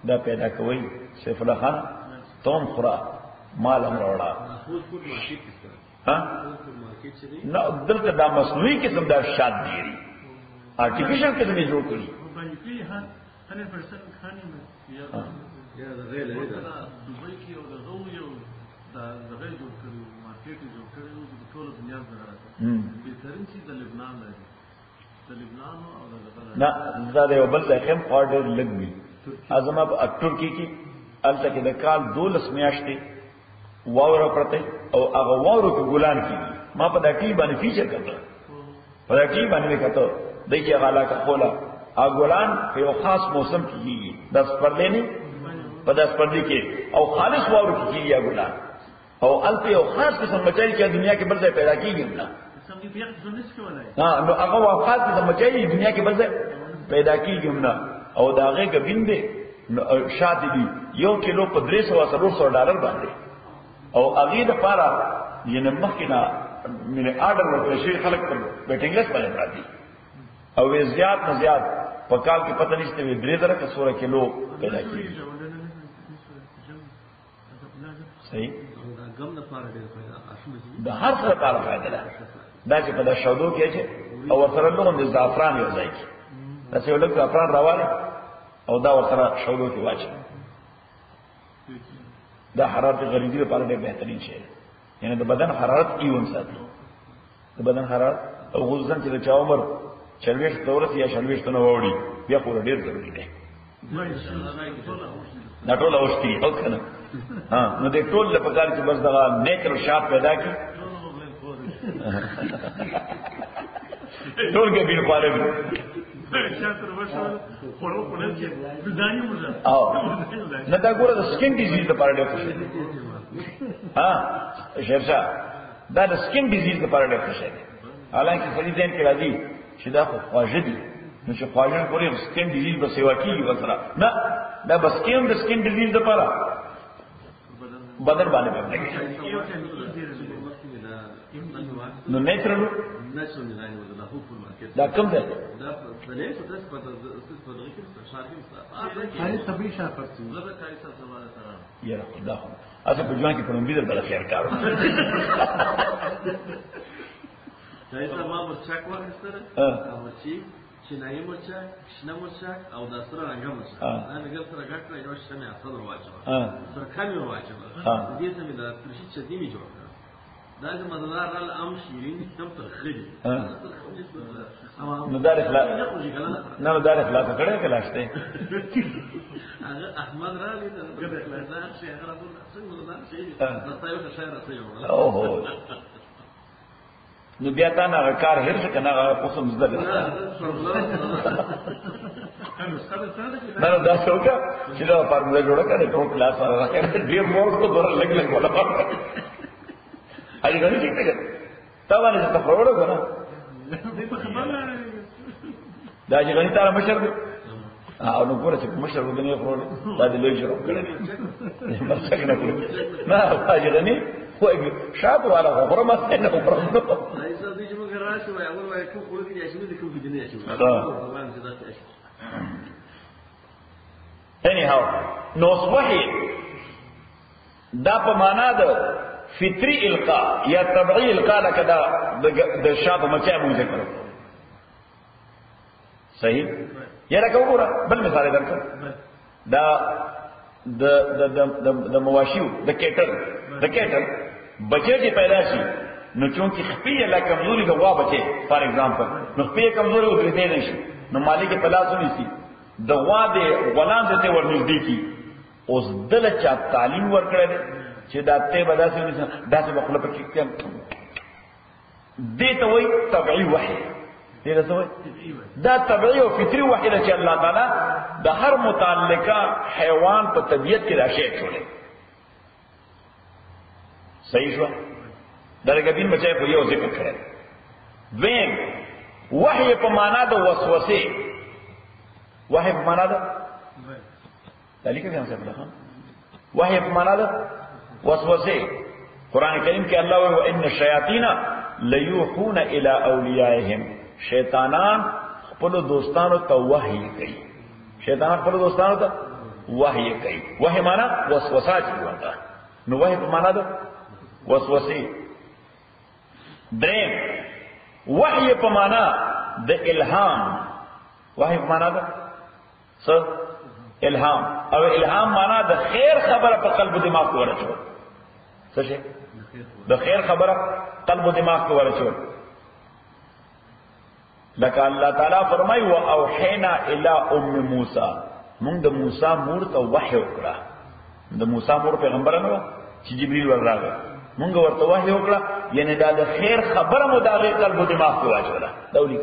دا پیدا کوي سیف الله خان توم خورا مال امر وړا ها نو دلته دا مصنوعي قسم دا شات دی آرټیفیشل قسم یې جوړ کړي 100% خاني یا د غیر دا دوی کې او د غو یو دا غیر جوړ کړو مارکیټ جوړ کړو د ټول دنیا سره په کرنسي د لبنان لري د لبنان او د نه زړه یو بل ځای هم اورډر لګوي اعظم اب ترکی کې الته کې د کال 12 میاشتې واوره پرته او هغه واورو کې ګلان کې ما په دټي باندې فیچر کړل په دټي باندې کته دغه غلا کا کولا ګلان په یو خاص موسم کې کیږي 10 پردې نه په 10 پردې کې او خالص واورو کې کیږي ګلان او الته یو خاص قسم مچای کې دنیا کې بل ځای پیدا کیږي نه نو هغه خاص قسم مچای دنیا کې بل ځای پیدا کیږي نه او داغه غوینده شات دي 1 کیلو په $300 باندې او اغه د پاره ینه مخکنا مینه آرډر ورکړی شي خلک په ویټینګ باندې راځي او زیات نه زیات په کال کې پته نشته وی 3000 کیلو پیدا کیږي صحیح غم نه پاره ډیر پیدا د هر څه لپاره فائدہ ده دا چې په شودو کې چې او سره نور د زعفران یو ځای کې دا چې ولک زعفران راواله او دا ورسره شودو کې واچي دا حرارت غریزی لپاره ډېر بهترین شی یعنی د بدن حرارت ایون ساتي د بدن حرارت او غوزن چې د چا عمر 40 دورت یا 40 تنه وړي بیا خو ډېر ضروري دی دا ټول اوستي او کنه ها نو د ټول په کار کې بس دا نیچر شاپ پیدا کی ټول کې بیل پاره شاطر وشو خورو په لږ دانی مرزه او نه دا ګوره د سکین ډیزیز لپاره ډېر ښه ها شرشا دا د سکین ډیزیز لپاره ډېر ښه دی حالانکه فرض دین کې راځي چې دا خو خواږه دي نو چې خواږه پورې سکین ډیزیز به سیوا کیږي وسره نه دا بس کېم د سکین ډیزیز لپاره بدن باندې باندې نو نیچرل دا کوم دی دا بلې څه څه په دغه کې شارګي هغه طبيعي شاکر څه زړه کاری څه سواله سره یاره خدا خو اسه په ځوان کې په نوم بل خیر کارو دا ما مرچک ورسره او چې نایي مرچک شنه مرچک او د سره رنګ مرچک دا لګل سره ګټه یو شنه اصل واچو سره کمی واچو دې څه مې دا ترشي چې دې می جوړ دا چې مزدار ال ام شیرین تم ترخدي نو دار اخلاص نه دار اخلاص کړه کلاشته هغه احمد را دي د اخلاص شي هغه څنګه مزدار شي دا تاسو ته شاعر راځي اوه نو بیا تا نه کار هرڅ کنه هغه قسم زده نه دا څوکا چې دا فارموله جوړه کړي ټول کلاس سره راکړي ډیر مور کو دور لګ ولا اې غني ټیک تا باندې څه خبره وکړه دا چې غني تعالی مشر دی او نو ګوره چې مشر ودنه خور دا د لوی شروع کړی مسک نه کړی نه چې غني خو شاته والا خبره ما څنګه نه خبره نو ایسا دې چې موږ راشو اول وای کوم خور کې یاشمه دې کوم دې نه یاشو anyhow نو صحیح دا په معنا ده فطری القاء یا طبيعي القاء لکدا د شاته مچا مو ذکر صحیح یا لکه وګوره بل مثال درکړه دا د مواشیو د کېټل بچی چې پیدا شي نو چونکی خپې لا کمزوري د وا بچي فار ایگزامپل نو خپې کمزوري ودرې نه شي نو مالک په لاس ونیسي د وا د غلام دته ورنږدې کی اوس دل چا تعلیم ورکړل چې دا ته بداسه ونیسه داسې بخله پکې کم دې ته وایي طبيعي وحي دې ته وایي دا طبيعي او فطري وحي چې الله تعالی د هر متعلقه حیوان په طبيعت کې راشي چولې صحیح شو درګه دین بچای په یو ذکر کړل وین وحي په معنا د وسوسه وحي په معنا د تعلیق کې څه ده وحي په معنا د وسوسه قران کریم کې الله وایي وان الشیاطین لیوحون الی اولیاءهم شیطانان خپل دوستانو ته وحی کوي شیطانان خپل دوستانو ته وحی کوي وحی معنا وسوسه چي ورته نو وحی په معنا د وسوسه دریم وحی په معنا د الهام وحی په معنا د څه الهام او الهام معنا د خیر خبره په قلب او دماغ کې ورچو څه شي د خیر خبره قلب او دماغ کې ورچو لکه الله تعالی فرمای او اوحینا الی ام موسی موږ د موسی مور ته وحی وکړه د موسی مور پیغمبر نه چې جبرئیل ورغی موږ ورته وحی وکړه یعنی دا د خیر خبره مو د قلب او دماغ کې واچوله دولی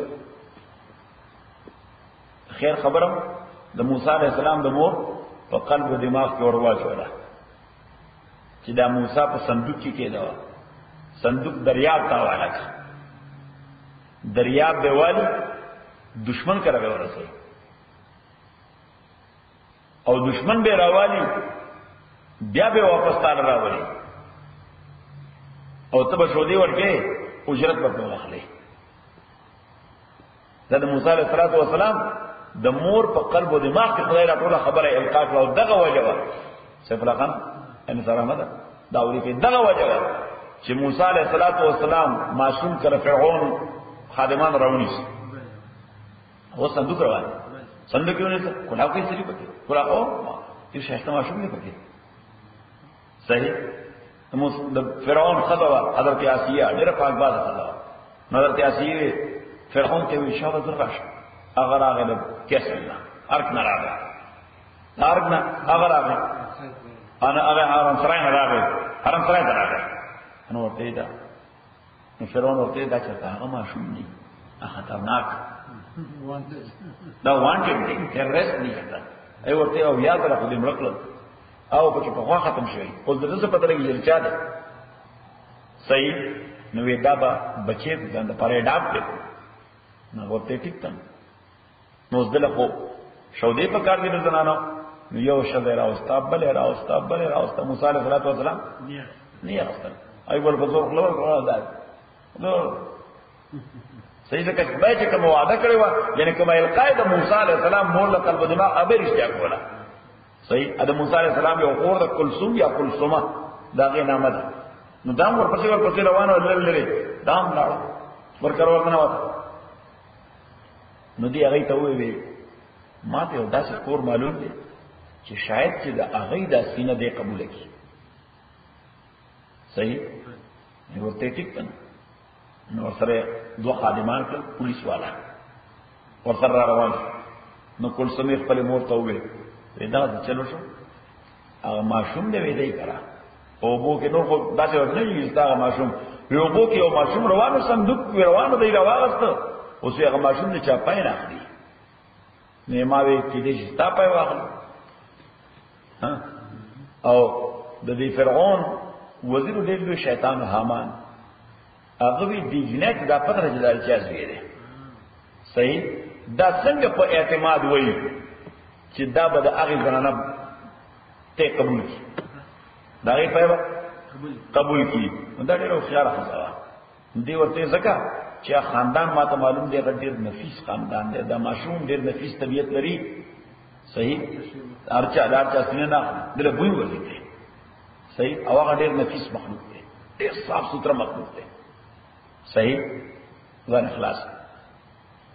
خیر خبره د موسی علیہ السلام د مور په قلب او دماغ کې ورواچوله چې دا موسی په صندوق کې کېدا صندوق دریاب ته والا دریاب به والی دشمن کرا به ورسې او دشمن به راوالی بیا به واپس تعالی راولي او تب شودي ورکه اجرت په واخلې دا د موسی علیہ السلام د مور په قلب او دماغ کې خدای راټوله خبره القا کړه او دغه وجوه سیف الله خان ان سره مده داوري کې دغه وجوه چې موسی علیہ السلام معصوم کړ فرعون خادمان راونی هو صندوق روان صندوق یې ونه کلاو کې سړي پکې کلاو چې شایسته معصوم نه پکې صحیح د فرعون خدوا حضرت آسیہ ډېر پاک باز خدوا حضرت آسیہ فرعون ته وی شابه درغش اگر هغه له کیسه الله ارک نه راغی ارک نه اگر هغه انا هغه حرم سره نه راغی حرم سره نه راغی نو ورته دا نو فرعون ورته دا چې هغه ماشوم دی خطرناک دا وانټډ دی ترست دی دا ای ورته او یاد راخو دې مړکل او پکې په خوا ختم شوی اوس دغه څه پته لګی چې چا ده صحیح نو وی دا به بچی ځان د پاره ډاپ دی نو ورته ټیک تم نو زدل خو شودې په کار دي زنانو نو یو شذ راوستا بل راوستا موسی علیہ السلام نه راوستا ای ول بزرګ لور دا نو صحیح ځکه چې باید کوم وعده کړی و یعنی کومه القاعده موسی علیہ السلام مور له قلب دماغ ابر اشتیا کوله صحیح ادم موسی علیہ السلام یو خور د کلثوم یا کلثومه دا غي نامه ده نو دام ورپسې روانه لری دام لاړ ورکر ورنه وته نو دی هغه ته وی ما ته داسې کور معلوم دی چې شاید چې د هغه د سینه دې قبول کړي صحیح نو ورته ټیک کړه نو سره دوه خادمان کړ پولیس والا ورسره روان نو کول سمې خپل مور ته وی دا چلو شو هغه ماشوم دې وی دی کرا او بو کې نو خو داسې ورنه یې دا ماشوم یو بو کې یو ماشوم روانو صندوق روانو دی راوغسته اوس هغه ماشوم نه چا پای نه اخلي نه ما وی چې دې ستا پای واخلي او د دې فرعون وزیر دې لوی شیطان حامان هغه وی دی جنات دا پتر جلال چا زیره صحیح دا څنګه په اعتماد وایي چې دا به د هغه زنانه ته قبول کی دا یې په قبول کی دا ډېر خیال خساره دی ورته ځکه چې خاندان ماته معلوم دی ډېر نفیس خاندان دی دا ماشوم ډېر نفیس طبیعت لري صحیح ارچا سینه نه دله بوی ورته صحیح او هغه ډېر نفیس مخلوق دی ډېر صاف سوتره مخلوق دی صحیح ځان اخلاص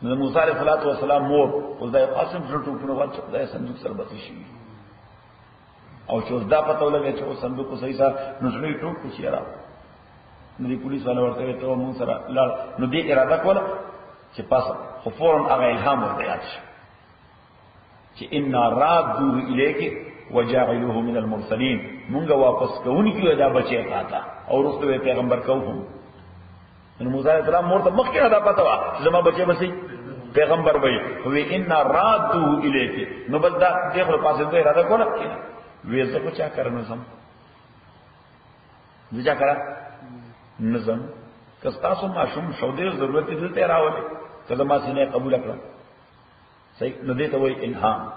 نو موسی علیہ السلام مور خدای قاسم سره ټوپونه واچ خدای صندوق سره بچی شي او چې دا پته ولګی چې صندوق صحیح سره نو ټوپ شي را نو دی پولیس والا ورته ته مون سره لا نو دې اراده کوله چې پاسه خو فورن هغه الهام ورته یاد شي چې ان رادو الیک وجاعلوه من المرسلین مونږه واپس کوونکی دا بچی تا اور اس ته پیغمبر کو هم نو موسی علیہ السلام مور ته مخکې دا پته وا چې زما بچی بسې پیغمبر وای وی ان رادو الیک نو بل دا دغه پاسه ته اراده کوله وی زه کو چا کرنه سم زه کرا نظم کستا سو معصوم شودې ضرورت دې ته راولې کله ما سینه قبول کړ صحیح نو دې ته وای الهام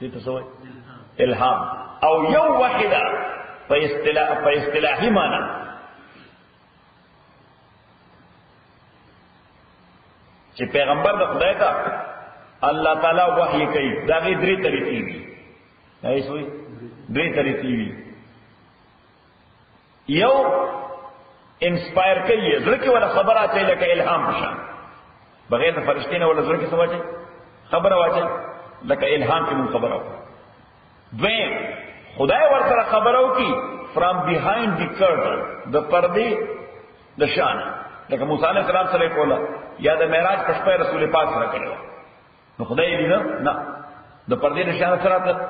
دې ته وای الهام او یو واحده په اصطلاحي معنی چې پیغمبر د خدای ته الله تعالی وحی کوي دا غي درې طریقې دي ایسوي درې طریقې دي یو انسپایر کوي زړه کې ولا خبره اچي لکه الهام شان بغیر د فرشتي نه ولا زړه کې سماچي خبره واچي لکه الهام کې مون خبره دویم خدای ورته خبره وکي فرام بیهایند دی کرټن د پردې د شان لکه موسی علیہ السلام سره کولا یا د معراج پښپه رسول پاک سره کړو نو خدای دې نه د پردې د شان سره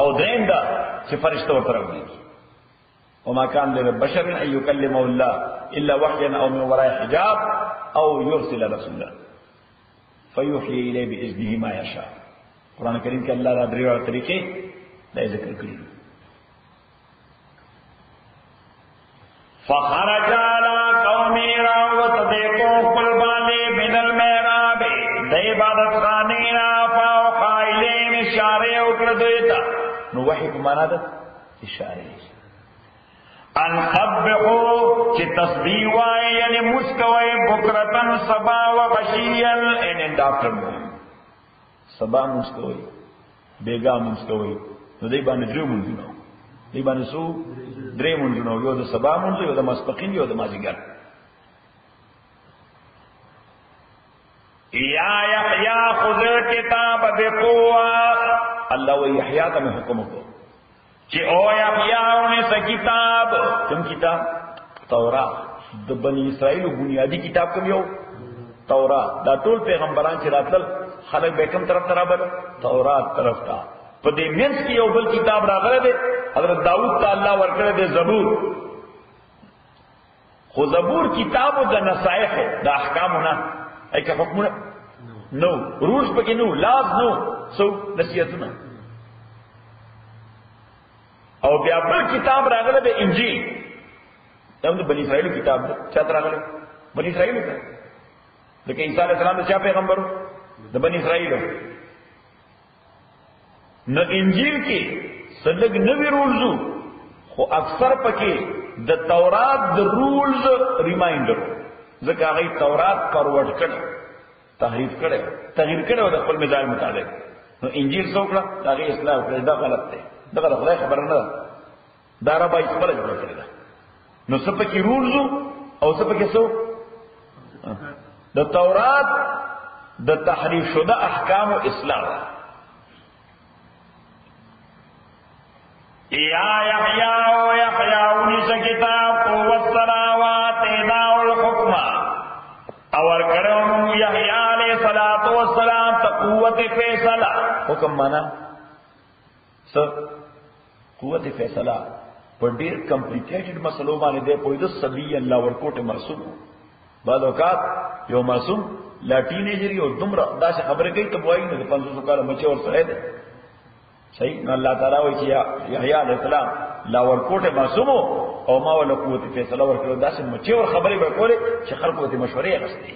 او دریم دا چې فرشتو ورته راوړي وما كان لبشر ان يكلمه الله الا وحيا او من وراء حجاب او يرسل رسولا فيوحي اليه باذنه ما يشاء قران کریم کې الله را درې طریقې دا ذکر کړی فخرج على قومه راوت دیکھو قربانی من المحراب د عبادت خانه را فاوحى اليه اشاره وکړه دیتا نو وحی په معنا ده اشاره ان سبحوا چې تسبیح وای یعنی مسکوي بکرتن صبا و غشیل ان ډاکټر صبا مسکوي بیگا مسکوي نو دې باندې درو مونږ نو دې باندې سو درې مونږ نو یو د صبا مونږ یو د مسپقین یو د مازیګر یا یحیی خذ کتاب بقوه الله و یحیی ته حکم کو چې او یحیی س کتاب کوم کتاب تورات د بنی اسرائیل بنیادی کتاب کوم یو تورات دا ټول پیغمبران چې راتل خلک به کوم طرف ترابل تورات طرف تا په دې منځ کې یو بل کتاب راغلی دی حضرت داؤد ته الله ورکړی دی زبور خو زبور کتاب د نصائح د احکامونه ایکه حکمونه نو روز پکې نو لاز نو سو نصیحتونه او بیا بل کتاب راغله د انجیل دا د بنی اسرائیل کتاب دی چا راغله بنی اسرائیل ته د عیسی علیه السلام د چا پیغمبرو د بنی اسرائیل نو انجیل کې صدق نوی رولز خو اکثر پکې د تورات د رولز ریمایندر ځکه هغه تورات فارورډ کړ تحریف کړ تغییر کړ د خپل مزاج مطابق نو انجیل څوکړه هغه اصلاح کړ دا غلط دی دغه خدای خبر نه دا را به خبره جوړ کړی دا نو سپکې رولز او سپکې سو د تورات د تحریف شده احکام او اصلاح یا یحیی او یحیی ونس کتاب قوت السماوات داو الحکم اور کرو یحیی علیہ الصلوۃ والسلام قوت فیصلہ حکم معنا قوت فیصلہ پر ډیر کمپلیکیټډ مسلو باندې دی په دې صبي الله ورکوټه مرسوم بعض اوقات یو معصوم لا ټینیجر یو دمره داسې خبره کوي ته وایي نه 500 کال بچي ور سره دی صحیح نو الله تعالی وایي چې یحیی علیہ السلام لا ورکوټه معصوم او ما ول قوت فیصله ورکړو داسې مچي ور خبره به کوله چې خلکو ته مشورې غستې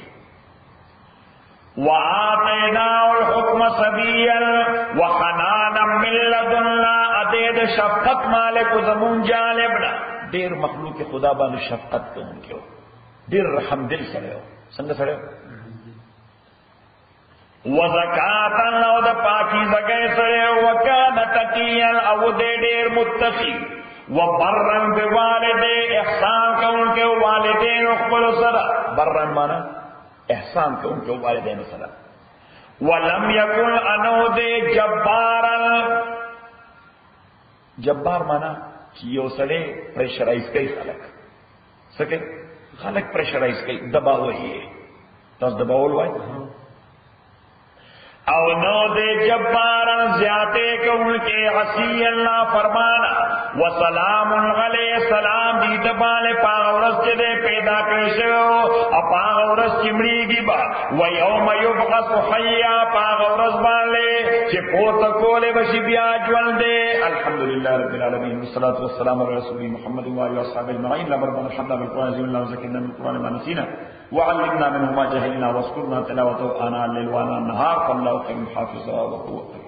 وآتيناه الحكم صبيا وحنانا من لدنا ادید شفقت مالک زمون جانبنا ډیر مخلوق خدا باندې شفقت کوونکو ډیر رحم دل سره څنګه سره وزکات او د پاکی زګي سره وکانه تقیا او ډیر متقی وبرن بوالدی احسان کوونکو والدین خپل سره برن معنا احسان کوونکو والدین سره ولم یکن انو دے جبارا جبار معنا چې یو سړی پریشرایز کوي خلک پریشرایز کوي دباوي تاسو دباول وای او نو دے جبارن زیادے کہ ان کے عصی اللہ فرمانا وسلام علیہ سلام دی دبالے پاغورس دے پیدا کرشو پاغورس چمڑی گی با ویوم یبعث حیا پاغورس بالے چھ پوت کولے بشی بیا جول دے. الحمدللہ رب العالمین والصلاة والسلام علی رسول محمد وآلہ وصحبہ اجمعین. ربنا ارحمنا بالقرآن العظیم اللهم ذکرنا من القرآن ما نسینا وعلمنا منه ما جهلنا واذكرنا تلاوته آناء الليل وآناء النهار فالله خير حافظا وهو